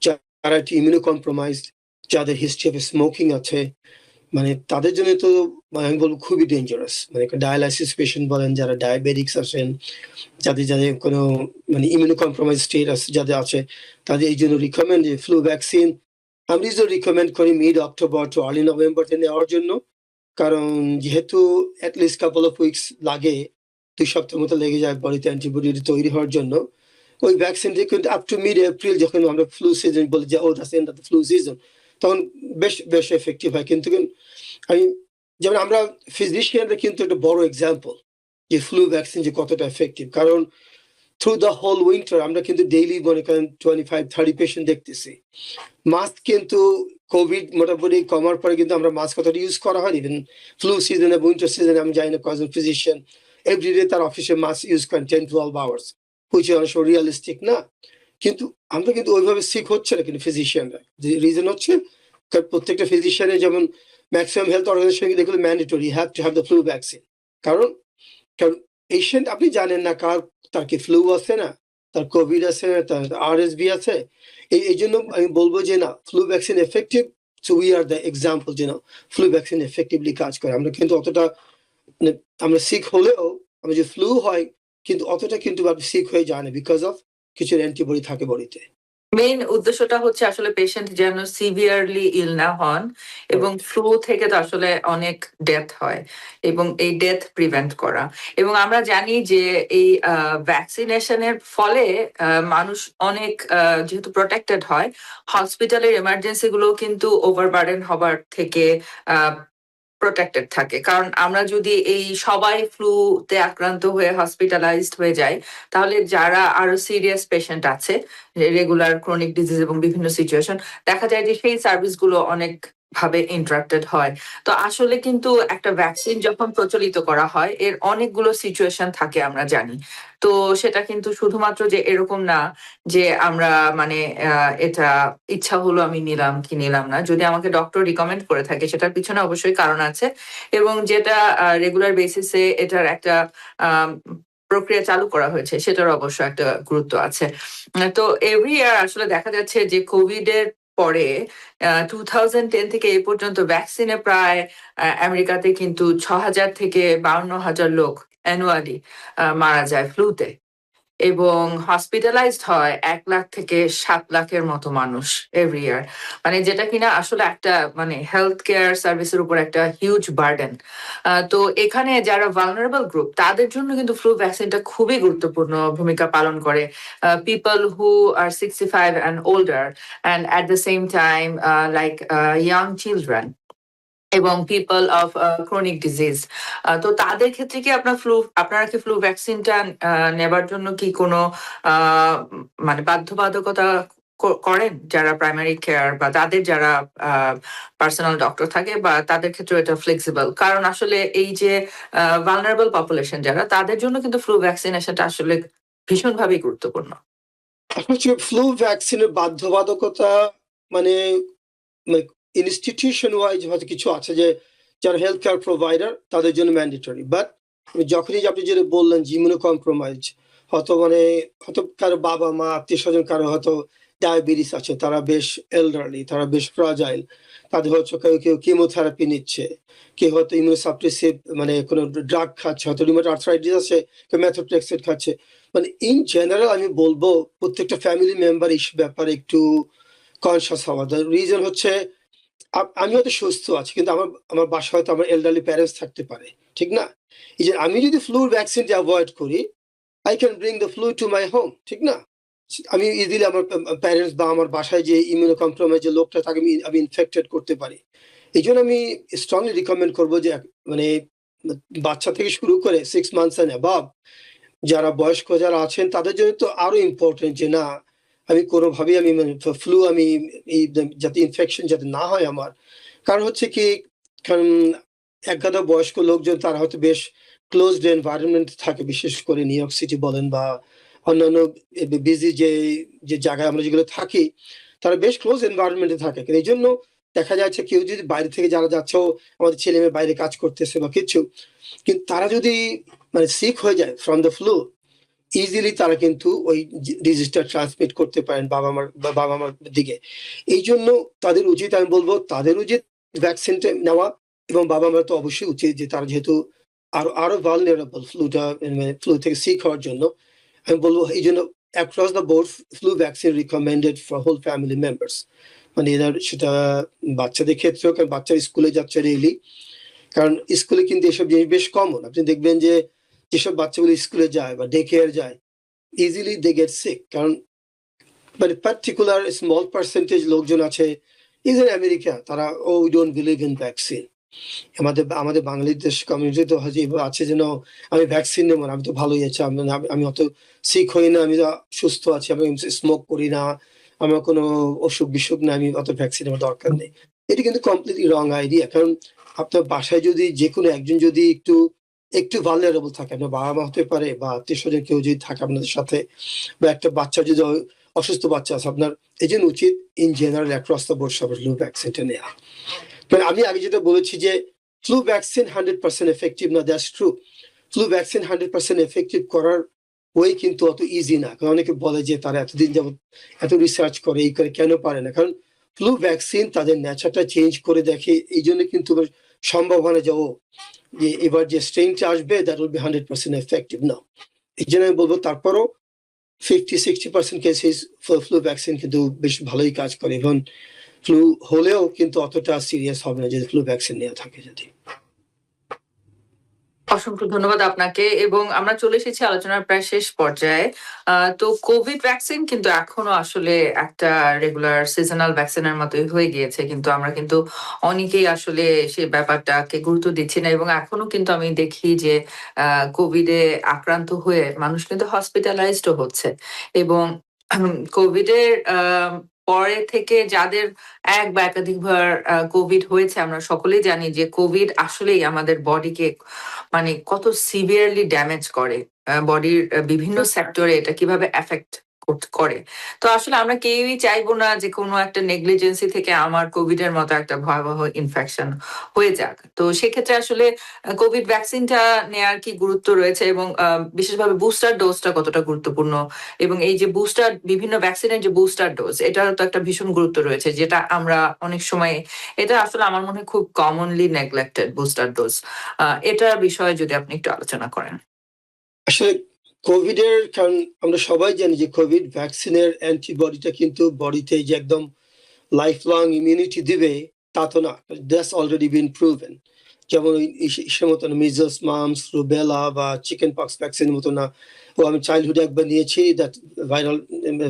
যারা একটু ইমিউনো কম্প্রোমাইজড, যাদের হিস্ট্রি অফ স্মোকিং আছে, মানে তাদের জন্য তো আমি বলবো খুবই ডেঞ্জারাস। মানে ডায়ালাইসিস পেশেন্ট বলেন, যারা ডায়াবেটিক্স আছেন, যাদের যাদের কোনো মানে ইমিউনো কম্প্রোমাইজ স্টেট আছে যাদের আছে, তাদের এই জন্য রিকমেন্ড যে ফ্লু ভ্যাকসিন আমি রিকমেন্ড করি মিড অক্টোবর টু আর্লি নভেম্বরতে নেওয়ার জন্য। কারণ যেহেতু অ্যাটলিস্ট কাপল অফ উইকস লাগে, 2 সপ্তাহ মতো লেগে যায় বডিতে অ্যান্টিবডি তৈরি হওয়ার জন্য। ওই ভ্যাকসিনটি কিন্তু আপ টু মিড এপ্রিল, যখন আমরা ফ্লু সিজন বলি যে oh that's end of the flu season, তখন বেশ এফেক্টিভ হয়। কিন্তু আমি যেমন আমরা ফিজিশিয়ানরা কিন্তু একটা বড় এক্সাম্পল যে ফ্লু ভ্যাকসিন যে কতটা এফেক্টিভ, কারণ থ্রু দ্য হোল উইন্টার আমরা কিন্তু ডেইলি মনে করেন 25-30 পেশেন্ট দেখতেছি। মাস্ক কিন্তু কোভিড মোটামুটি কমার পরে কিন্তু আমরা মাস্ক কতটা ইউজ করা হয়নি। ইভেন ফ্লু সিজনে, উইন্টার সিজনে আমি জানি না কজন ফিজিশিয়ান এভরিডে তার অফিসে মাস্ক ইউজ করেন 10-12 আওয়ার্স, হুইচ অনেক সময় রিয়ালিস্টিক না। কিন্তু আমরা কিন্তু ওইভাবে সিক হচ্ছে না কিন্তু ফিজিশিয়ানরা। রিজন হচ্ছে প্রত্যেকটা ফিজিশিয়ানের, যেমন ম্যাক্সিমাম হেলথ অর্গানাইজেশন দেখলে mandatory have to have the flu vaccine. কারণ কারণ পেশেন্ট আপনি জানেন না তার কি ফ্লু আছে না, তার কোভিড আছে না, তার আরএসভি আছে। এই জন্য আমি বলবো যে না, flu vaccine effective. So we are the example যে না, ফ্লু ভ্যাকসিন এফেক্টিভলি কাজ করে। আমরা কিন্তু অতটা মানে আমরা সিক হলেও, আমরা যে ফ্লু হয় কিন্তু অতটা কিন্তু সিক হয়ে যায় না, বিকজ অফ কিছু অ্যান্টিবডি থাকে বডিতে। মেইন উদ্দেশ্যটা হচ্ছে আসলে পেশেন্ট যেন সিভিয়ারলি ইল না হন, এবং ফ্লু থেকে তো আসলে অনেক ডেথ হয়, এবং এই ডেথ প্রিভেন্ট করা। এবং আমরা জানি যে এই ভ্যাকসিনেশনের ফলে মানুষ অনেক যেহেতু প্রোটেক্টেড হয়, হসপিটালের এমার্জেন্সি গুলো কিন্তু ওভারবার্ডেন হবার থেকে প্রোটেক্টেড থাকে। কারণ আমরা যদি এই সবাই ফ্লুতে আক্রান্ত হয়ে হসপিটালাইজড হয়ে যাই, তাহলে যারা আরো সিরিয়াস পেশেন্ট আছে, রেগুলার ক্রনিক ডিজিজ এবং বিভিন্ন সিচুয়েশন, দেখা যায় যে সেই সার্ভিসগুলো অনেক ভাবে ইন্টারাপ্টেড হয়। তো আসলে কিন্তু একটা ভ্যাকসিন যখন প্রচলিত করা হয়, এর অনেকগুলো সিচুয়েশন থাকে আমরা জানি। তো সেটা কিন্তু শুধুমাত্র যে এরকম না যে আমরা মানে এটা ইচ্ছা হলো আমি নিলাম কি নিলাম না। যদি আমাকে ডক্টর রিকমেন্ড করে থাকে, সেটার পিছনে অবশ্যই কারণ আছে, এবং যেটা রেগুলার বেসিসে এটার একটা প্রক্রিয়া চালু করা হয়েছে, সেটার অবশ্য একটা গুরুত্ব আছে। তো এভরি ইয়ার আসলে দেখা যাচ্ছে যে কোভিড এর পরে 2010 থেকে এই পর্যন্ত ভ্যাকসিনে প্রায় আমেরিকাতে কিন্তু 6,000 থেকে 52,000 লোক অ্যানুয়ালি মারা যায় ফ্লুতে, এবং হসপিটালাইজড হয় 1 লাখ থেকে 7 লাখের মতো মানুষ এভরি ইয়ার। মানে যেটা কিনা আসলে একটা মানে হেলথ কেয়ার সার্ভিসের উপর একটা হিউজ বার্ডেন। তো এখানে যারা ভালনারেবল গ্রুপ, তাদের জন্য কিন্তু ফ্লু ভ্যাকসিনটা খুবই গুরুত্বপূর্ণ ভূমিকা পালন করে। People who are 65 and older, and at the same time like young children এবং পিপল অফ ক্রনিক ডিজিজ। তো তাদের ক্ষেত্রে কি আপনারা কি ফ্লু ভ্যাকসিনটা নেবার জন্য কি কোনো মানে বাধ্যবাধকতা করেন, যারা প্রাইমারি কেয়ার বা তাদের যারা পার্সোনাল ডক্টর থাকে, বা তাদের ক্ষেত্রে এটা ফ্লেক্সিবল? কারণ আসলে এই যে ভালনারেবল পপুলেশন যারা, তাদের জন্য কিন্তু ফ্লু ভ্যাকসিনেশনটা আসলে ভীষণভাবে গুরুত্বপূর্ণ। হচ্ছে ফ্লু ভ্যাকসিনের বাধ্যবাধকতা মানে ইনস্টিটিউশন ওয়াইজ হয়তো কিছু আছে যে যারা হেলথ কেয়ার প্রোভাইডার তাদের জন্য ম্যান্ডেটরি, বাট যখনই আপনি যেটা বললেন যে ইমিউনো কম্প্রোমাইজ, হয়তো কারো বাবা মা আত্মীয় স্বজন কারো হয়তো ডায়াবেটিস আছে, তারা বেশ এল্ডারলি, তারা বেশ ফ্রাজাইল, তাদের হচ্ছে কেউ কিমোথেরাপি নিচ্ছে, কেউ হয়তো ইমিউনোসাপ্রেসিভ মানে কোনো ড্রাগ খাচ্ছে, হয়তো রিউমেটয়েড আর্থ্রাইটিস আছে, কেউ মেথোট্রেক্সেট খাচ্ছে। মানে ইন জেনারেল আমি বলবো প্রত্যেকটা ফ্যামিলি মেম্বার এই ব্যাপারে একটু কনসাস হওয়া। দ্য রিজন হচ্ছে আমি হয়তো সুস্থ আছি, কিন্তু আমার বাসায় হয়তো আমার এল্ডারলি প্যারেন্টস থাকতে পারে, ঠিক না? এই যে আমি যদি ফ্লুর ভ্যাকসিনটা অ্যাভয়েড করি, I can bring the flu to my home, ঠিক না? আমি ইজিলি আমার প্যারেন্টস বা আমার বাসায় যে ইমিউনো কম্প্রোমাইজ যে লোকটা থাকে আমি ইনফেক্টেড করতে পারি। এই জন্য আমি স্ট্রংলি রিকমেন্ড করবো যে মানে বাচ্চা থেকে শুরু করে 6 months and above যারা বয়স্ক যারা আছেন তাদের জন্য তো আরো ইম্পর্টেন্ট যে না, আমি কোনোভাবেই আমি মানে ফ্লু আমি যাতে ইনফেকশন যাতে না হয় আমার। কারণ হচ্ছে কি কারণ একগাদা বয়স্ক লোকজন তারা হয়তো বেশ ক্লোজড এনভায়রনমেন্ট থাকে, বিশেষ করে নিউ ইয়র্ক সিটি বলেন বা অন্যান্য বিজি যে জায়গায় আমরা যেগুলো থাকি, তারা বেশ ক্লোজ এনভায়রনমেন্টে থাকে। এই জন্য দেখা যাচ্ছে কেউ যদি বাইরে থেকে যারা যাচ্ছে, আমাদের ছেলে মেয়ে বাইরে কাজ করতেছে বা কিছু, কিন্তু তারা যদি মানে সিক হয়ে যায় ফ্রম দ্য ফ্লু, ইজিলি তারা কিন্তু ওই ডিজিজটা ট্রান্সমিট করতে পারেন বাবা মার দিকে। এই জন্য তাদের উচিত, আমি বলবো তাদের উচিত ভ্যাকসিনটা নেওয়া, এবং বাবা মার তো অবশ্যই উচিত যে তারা যেহেতু আরো ভালনারেবল ফ্লু থেকে সিক হওয়ার জন্য, আমি বলবো এই জন্য across the board flu vaccine recommended for whole family members. মানে এরা সেটা বাচ্চাদের ক্ষেত্রেও, কারণ বাচ্চারা স্কুলে যাচ্ছে ডেইলি, কারণ স্কুলে কিন্তু এসব জিনিস বেশ কমন। আপনি দেখবেন যে যেসব বাচ্চাগুলো স্কুলে যায় বা ডে কেয়ার যায়, ইজিলি দে গেট সিক। কারণ মানে পার্টিকুলার স্মল পার্সেন্টেজ লোকজন আছে, ইভেন আমেরিকা, তারা we don't believe in vaccine. আমাদের বাংলাদেশ কমিউনিটি তো আছে যেন আমি ভ্যাকসিন নেবো না, আমি তো ভালোই আছি, আমি অত সিক হই না, আমি সুস্থ আছি, আমি স্মোক করি না, আমার কোনো অসুখ বিসুখ না, আমি অত ভ্যাকসিন নেওয়ার দরকার নেই। এটা কিন্তু কমপ্লিটলি রং আইডিয়া। কারণ আপনার বাসায় যদি যে কোনো একজন যদি একটু ভালনারেবল থাকে, আপনার বাবা মা হতে পারে বা আত্মীয় স্বজন কেউ যদি থাকে আপনাদের সাথে, বা একটা বাচ্চা যদি অসুস্থ বাচ্চা আছে আপনার, এই জন্য উচিত in general across the board সবার ফ্লু ভ্যাকসিনটা নেওয়া। কারণ আমি আগে যেটা বলেছি যে ফ্লু ভ্যাকসিন 100% এফেক্টিভ না, that's true. Flu vaccine 100% effective করার ওই কিন্তু অত ইজি না। কারণ অনেকে বলে যে তারা এতদিন যাবত এত রিসার্চ করে, এই করে, কেন পারে না? কারণ ফ্লু ভ্যাকসিন তাদের নেচারটা চেঞ্জ করে দেখে, এই জন্য কিন্তু সম্ভাবনা যে যে এবার যে স্ট্রেনটা আসবে দ্যাট উইল বি 100% এফেক্টিভ না। এই জন্য আমি বলবো তারপরও 50-60% কেসেস ফ্লু ভ্যাকসিন কিন্তু বেশ ভালোই কাজ করে, এবং ফ্লু হলেও কিন্তু অতটা সিরিয়াস হবে না যদি ফ্লু ভ্যাকসিন নেওয়া থাকে যদি। অসংখ্য ধন্যবাদ আপনাকে, এবং আমরা চলে এসেছি আলোচনার প্রায় শেষ পর্যায়ে। তো কোভিড ভ্যাকসিন কিন্তু এখনো আসলে একটা রেগুলার সিজনাল ভ্যাকসিনের মতোই হয়ে গিয়েছে, কিন্তু আমরা কিন্তু অনেকেই আসলে সেই ব্যাপারটাকে গুরুত্ব দিচ্ছি না, এবং এখনো কিন্তু আমি দেখি যে কোভিডে আক্রান্ত হয়ে মানুষ কিন্তু হসপিটালাইজড হচ্ছে, এবং কোভিডের পরে থেকে যাদের এক বা একাধিকবার কোভিড হয়েছে, আমরা সকলেই জানি যে কোভিড আসলেই আমাদের বডিকে মানে কত সিভিয়ারলি ড্যামেজ করে, বডির বিভিন্ন সেক্টরে এটা কিভাবে এফেক্ট করে। তো আসলে আমরা কেউই চাইবো না যে কোনো একটা নেগলিজেন্সি থেকে আমার কোভিড এর মতো একটা ভয়াবহ ইনফেকশন হয়ে যাক। তো সেক্ষেত্রে আসলে কোভিড ভ্যাকসিনটা নেয়ার কি গুরুত্ব রয়েছে, এবং বিশেষভাবে বুস্টার ডোজটা কতটা গুরুত্বপূর্ণ, এবং এই যে বুস্টার বিভিন্ন ভ্যাকসিনের যে বুস্টার ডোজ, এটার তো একটা ভীষণ গুরুত্ব রয়েছে, যেটা আমরা অনেক সময়, এটা আসলে আমার মনে হয় খুব কমনলি নেগলেক্টেড বুস্টার ডোজ। এটার বিষয়ে যদি আপনি একটু আলোচনা করেন। আসলে কোভিড এর, কারণ আমরা সবাই জানি যে কোভিড ভ্যাকসিনের অ্যান্টিবডিটা কিন্তু বডিতে যে একদম লাইফ লং ইমিউনিটি দিবে তা তো না, দ্যাটস অলরেডি বিন প্রুভেন। যেমন ইসের মতো না, মিজলস, মামস, রুবেলা বা চিকেন পক্স ভ্যাকসিনের মতো না, আমি চাইল্ডহুডে একবার নিয়েছি, that viral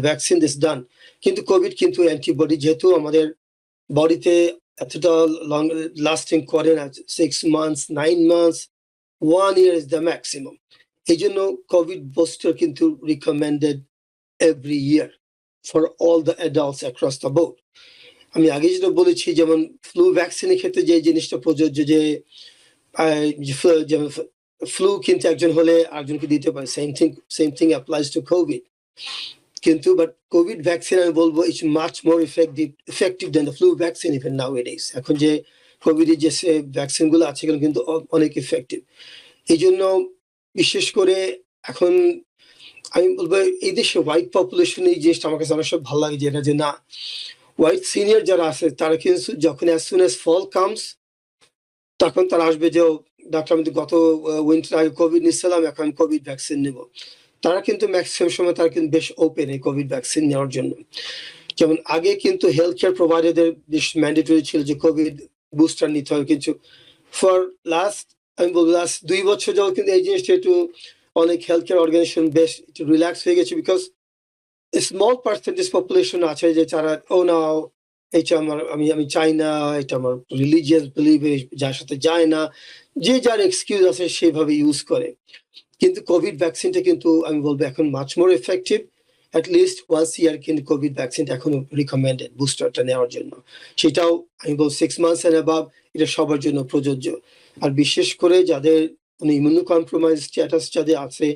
vaccine this done. কিন্তু কোভিড কিন্তু অ্যান্টিবডি যেহেতু আমাদের বডিতে এতটা লং লাস্টিং করে না, 6 months, 9 months, 1 year is the maximum. এই জন্য কোভিড বুস্টার কিন্তু recommended every year for all the adults across the board. আমি আগে যেটা বলেছি, যেমন ফ্লু ভ্যাকসিনের ক্ষেত্রে যে জিনিসটা প্রযোজ্য, যে যেমন ফ্লু কিন্তু একজন হলে আরেকজনকে দিতে পারে, same thing applies to covid. কিন্তু বাট কোভিড ভ্যাকসিন আমি বলবো it's much more effective than the flu vaccine even nowadays. এখন যে কোভিডের যে ভ্যাকসিন গুলো আছে এগুলো কিন্তু অনেক ইফেক্টিভ। এই জন্য বিশেষ করে এখন আমি বলবো এই দেশে হোয়াইট পপুলেশন, এই জিনিসটা আমার কাছে অনেক সব ভালো লাগে, যেটা যে না, হোয়াইট সিনিয়র যারা আছে তারা কিন্তু যখন অ্যাজ সুন অ্যাজ ফল কামস তখন তারা আসবে যে ডাক্তার, আমি তো গত উইন্টার আগে কোভিড নিচ্ছিলাম, এখন কোভিড ভ্যাকসিন নেব। তারা কিন্তু ম্যাক্সিমাম সময় তারা কিন্তু বেশ ওপেন এই কোভিড ভ্যাকসিন নেওয়ার জন্য। যেমন আগে কিন্তু হেলথ কেয়ার প্রোভাইডারদের বেশ ম্যান্ডেটরি ছিল যে কোভিড বুস্টার নিতে হবে, কিন্তু ফর লাস্ট আমি বলবো লাস্ট 2 বছর যাও কিন্তু এই জিনিসটা একটু অনেক হেলথ কেয়ার অর্গানাইজেশন বেশ একটু রিল্যাক্স হয়ে গেছে, বিকজ স্মল পার্সেন্টেজ পপুলেশন আছে যে যারা না এটা আমি চাই না, এটা আমার রিলিজিয়াস বিলিভে যার সাথে যায় না, যে যার এক্সকিউজ আছে সেভাবে ইউজ করে। কিন্তু কোভিড ভ্যাকসিনটা কিন্তু আমি বলবো এখন much more effective. At least once year কিন্তু কোভিড ভ্যাকসিনটা এখনো রিকমেন্ডেড বুস্টারটা নেওয়ার জন্য। সেটাও আমি বলবো 6 months and above, এটা সবার জন্য প্রযোজ্য। আর বিশেষ করে যাদের ইমিউনো কম্প্রোমাইজ স্ট্যাটাস যাদের আছে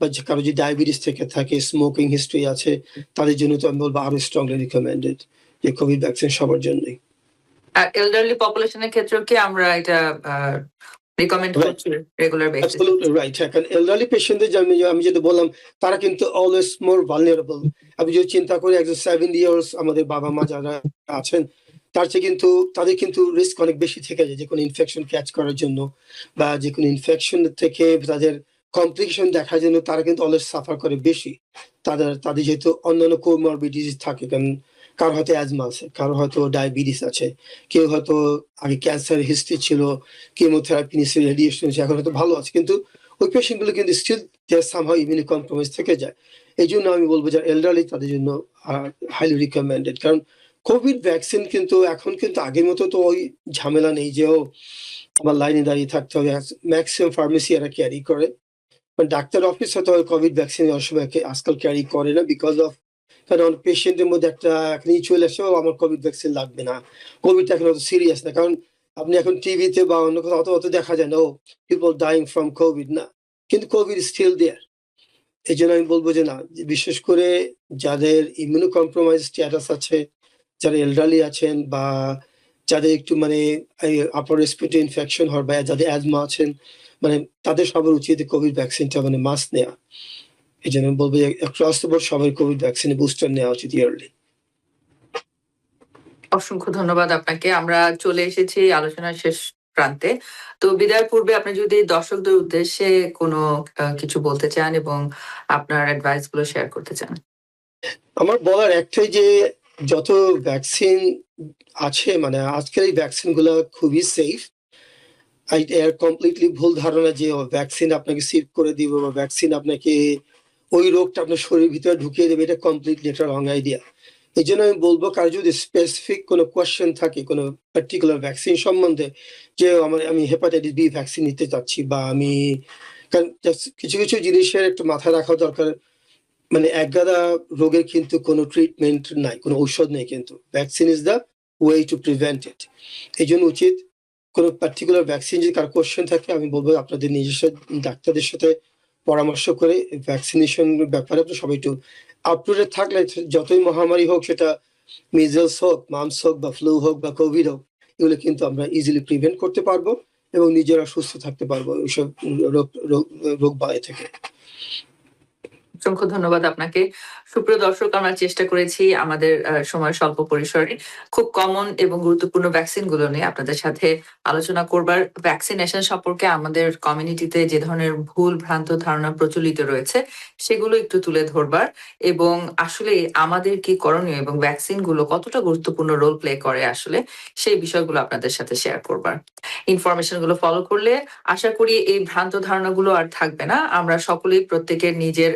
বা কারো যদি ডায়াবেটিস থেকে থাকে, স্মোকিং হিস্ট্রি আছে, তাদের জন্য তো আমি বলবো আরো স্ট্রংলি রিকমেন্ডেড যে কোভিড ভ্যাকসিন সবার জন্যই। আর এল্ডারলি পপুলেশনের ক্ষেত্রেও কি আমরা এটা রিকমেন্ড করছি রেগুলার বেসিস? Absolutely right. হ্যাঁ, কারণ এলডারলি পেশেন্টদের আমি যেটা বললাম, তারা কিন্তু অলওয়েজ মোর ভালনারেবল। আমি যদি চিন্তা করি একজন 70 ইয়ার্স আমাদের বাবা মা যারা আছেন, তার চেয়ে কিন্তু তাদের কিন্তু রিস্ক অনেক বেশি থেকে যায় যে কোনো ইনফেকশন ক্যাচ করার জন্য বা যে কোনো ইনফেকশন থেকে তাদের কমপ্লিকেশন দেখার জন্য তারা কিন্তু অলওয়েজ সাফার করে বেশি। তাদের যেহেতু অন্যান্য কোমরবিডিজ থাকে, কারণ কারো হয়তো অ্যাজমা আছে, কারো হয়তো ডায়াবেটিস আছে, কেউ হয়তো আগে ক্যান্সার হিস্ট্রি ছিল, কেমোথেরাপি নিচ্ছে, রেডিয়েশন নিচ্ছে, এখন হয়তো ভালো আছে, কিন্তু ওই পেশেন্টগুলো কিন্তু স্টিল সামহাউ ইমিউনি কম্প্রোমাইজ থেকে যায়। এই জন্য আমি বলবো যে এল্ডারলি তাদের জন্য হাইলি রিকমেন্ডেড। কারণ কোভিড ভ্যাকসিন কিন্তু এখন কিন্তু আগের মতো তো ওই ঝামেলা নেই যে আমার লাইনে দাঁড়িয়ে থাকতে হবে। ম্যাক্সিমাম ফার্মেসি এরা ক্যারি করে, ডাক্তার অফিস হয়তো কোভিড ভ্যাকসিন অসময় আজকাল ক্যারি করে না, বিকজ অফ কারণ পেশেন্টের মধ্যে একটা এখনই চলে আসে আমার কোভিড ভ্যাকসিন লাগবে না, কোভিডটা এখন অত সিরিয়াস না। কারণ আপনি এখন টিভিতে বা অন্য কোথাও অত দেখা যায় না, পিপল ডাইং ফ্রম কোভিড না, কিন্তু কোভিড স্টিল দেয়ার। এই জন্য আমি বলবো যে না, বিশেষ করে যাদের ইমিউনো কম্প্রোমাইজ স্ট্যাটাস আছে, যারা এলডারলি আছেন বা যাদের একটু আপার রেসপিরেটরি ইনফেকশন হয় বা যাদের অ্যাজমা আছেন, তাদের সবার উচিত কোভিড ভ্যাকসিনটা মাস্ট নেওয়া। এই জন্য আমি বলবো যে অ্যাক্রস দ্য বোর্ড সবাই কোভিড ভ্যাকসিনে বুস্টার নেওয়া উচিত ইয়ারলি। অসংখ্য ধন্যবাদ আপনাকে। আমরা চলে এসেছি আলোচনার শেষ প্রান্তে। তো বিদায়ের পূর্বে আপনি যদি দর্শকদের উদ্দেশ্যে কোনো কিছু বলতে চান এবং আপনার অ্যাডভাইস গুলো শেয়ার করতে চান। আমার বলার একটাই যে যত ভ্যাকসিন আছে আজকের এই ভ্যাকসিন গুলো খুবই সেফ। এর কমপ্লিটলি ভুল ধারণা যে ভ্যাকসিন আপনাকে সিভ করে দিব বা ভ্যাকসিন আপনাকে ওই রোগটা আপনার শরীরের ভিতরে ঢুকিয়ে দেবে, এটা কমপ্লিটলি একটা রং আইডিয়া। এই জন্য আমি বলবো কারো যদি স্পেসিফিক কোনো কোয়েশ্চেন থাকে কোনো পার্টিকুলার ভ্যাকসিন সম্বন্ধে, যে আমি হেপাটাইটিস বি ভ্যাকসিন নিতে চাচ্ছি, বা আমি কারণ কিছু কিছু জিনিসের একটু মাথায় রাখা দরকার। একগাদা রোগের কিন্তু কোনো ট্রিটমেন্ট নাই, কোনো ঔষধ নেই, কিন্তু vaccine is the way to prevent ইট। এই জন্য উচিত কোনো পার্টিকুলার ভ্যাকসিন যদি কারো কোয়েশ্চেন থাকে, আমি বলবো আপনাদের নিজস্ব ডাক্তারদের সাথে পরামর্শ করে ভ্যাকসিনেশন ব্যাপারে আপনি সবাই একটু আপ টু ডেট থাকলে, যতই মহামারী হোক, সেটা মিজলস হোক, মামস হোক বা ফ্লু হোক বা কোভিড হোক, এগুলো কিন্তু আমরা ইজিলি প্রিভেন্ট করতে পারবো এবং নিজেরা সুস্থ থাকতে পারবো ওইসব রোগ বালাই থেকে। অসংখ্য ধন্যবাদ আপনাকে। সুপ্রিয় দর্শক, আমরা চেষ্টা করেছি আমাদের সময় স্বল্প পরিসরে খুব কমন এবং গুরুত্বপূর্ণ ভ্যাকসিন গুলো নিয়ে আপনাদের সাথে আলোচনা করবার। ভ্যাকসিনেশন সম্পর্কে আমাদের কমিউনিটিতে যে ধরনের ভুল ভ্রান্ত ধারণা প্রচলিত রয়েছে সেগুলো একটু তুলে ধরবার এবং আসলে আমাদের কি করণীয় এবং ভ্যাকসিন গুলো কতটা গুরুত্বপূর্ণ রোল প্লে করে আসলে সেই বিষয়গুলো আপনাদের সাথে শেয়ার করবার। ইনফরমেশন গুলো ফলো করলে আশা করি এই ভ্রান্ত ধারণাগুলো আর থাকবে না। আমরা সকলেই প্রত্যেকের নিজের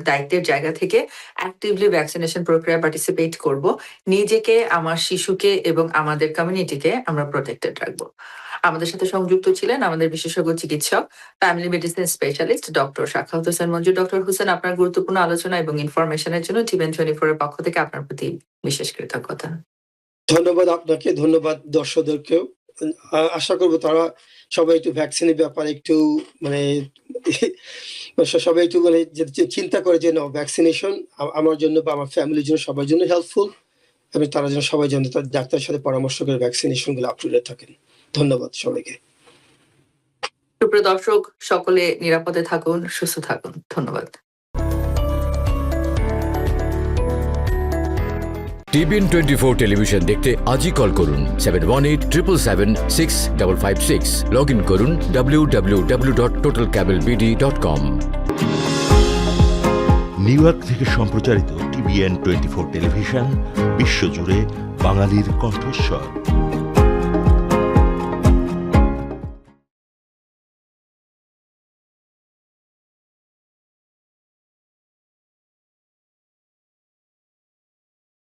দায়িত্বের জায়গা থেকে অ্যাক্টিভলি ভ্যাকসিনেশন প্রক্রিয়ায় পার্টিসিপেট করব। নিজেকে, আমার শিশুকে এবং আমাদের কমিউনিটিকে আমরা প্রোটেক্টেড রাখবো। আমাদের সাথে সংযুক্ত ছিলেন আমাদের বিশেষজ্ঞ চিকিৎসক, family medicine specialist doctor Shakhawat Hossain Manju. Doctor Hossain, আপনার গুরুত্বপূর্ণ আলোচনা এবং ইনফরমেশনের জন্য টিভেন 24 এর পক্ষ থেকে আপনার প্রতি বিশেষ কৃতজ্ঞতা। ধন্যবাদ আপনাকে, ধন্যবাদ দর্শকদেরকেও। আশা করবো তারা সবাই একটু ভ্যাকসিনের ব্যাপারে একটু সবাই একটু চিন্তা করে যে ভ্যাকসিনেশন আমার জন্য বা আমার ফ্যামিলির জন্য সবার জন্য হেল্পফুল, এবং তারা যেন সবাই যেন তার ডাক্তারের সাথে পরামর্শ করে ভ্যাকসিনেশন গুলো আপ টু ডেট থাকেন। ধন্যবাদ সবাইকে। সুপ্রিয় দর্শক, সকলে নিরাপদে থাকুন, সুস্থ থাকুন। ধন্যবাদ। টিভিএন 24 টেলিভিশন দেখতে আজই কল করুন 7187776556। লগ ইন করুন www.totalcablebd.com। নিউ ইয়র্ক থেকে সম্প্রচারিত টিভিএন 24 টেলিভিশন বিশ্বজুড়ে বাঙালির কণ্ঠস্বর।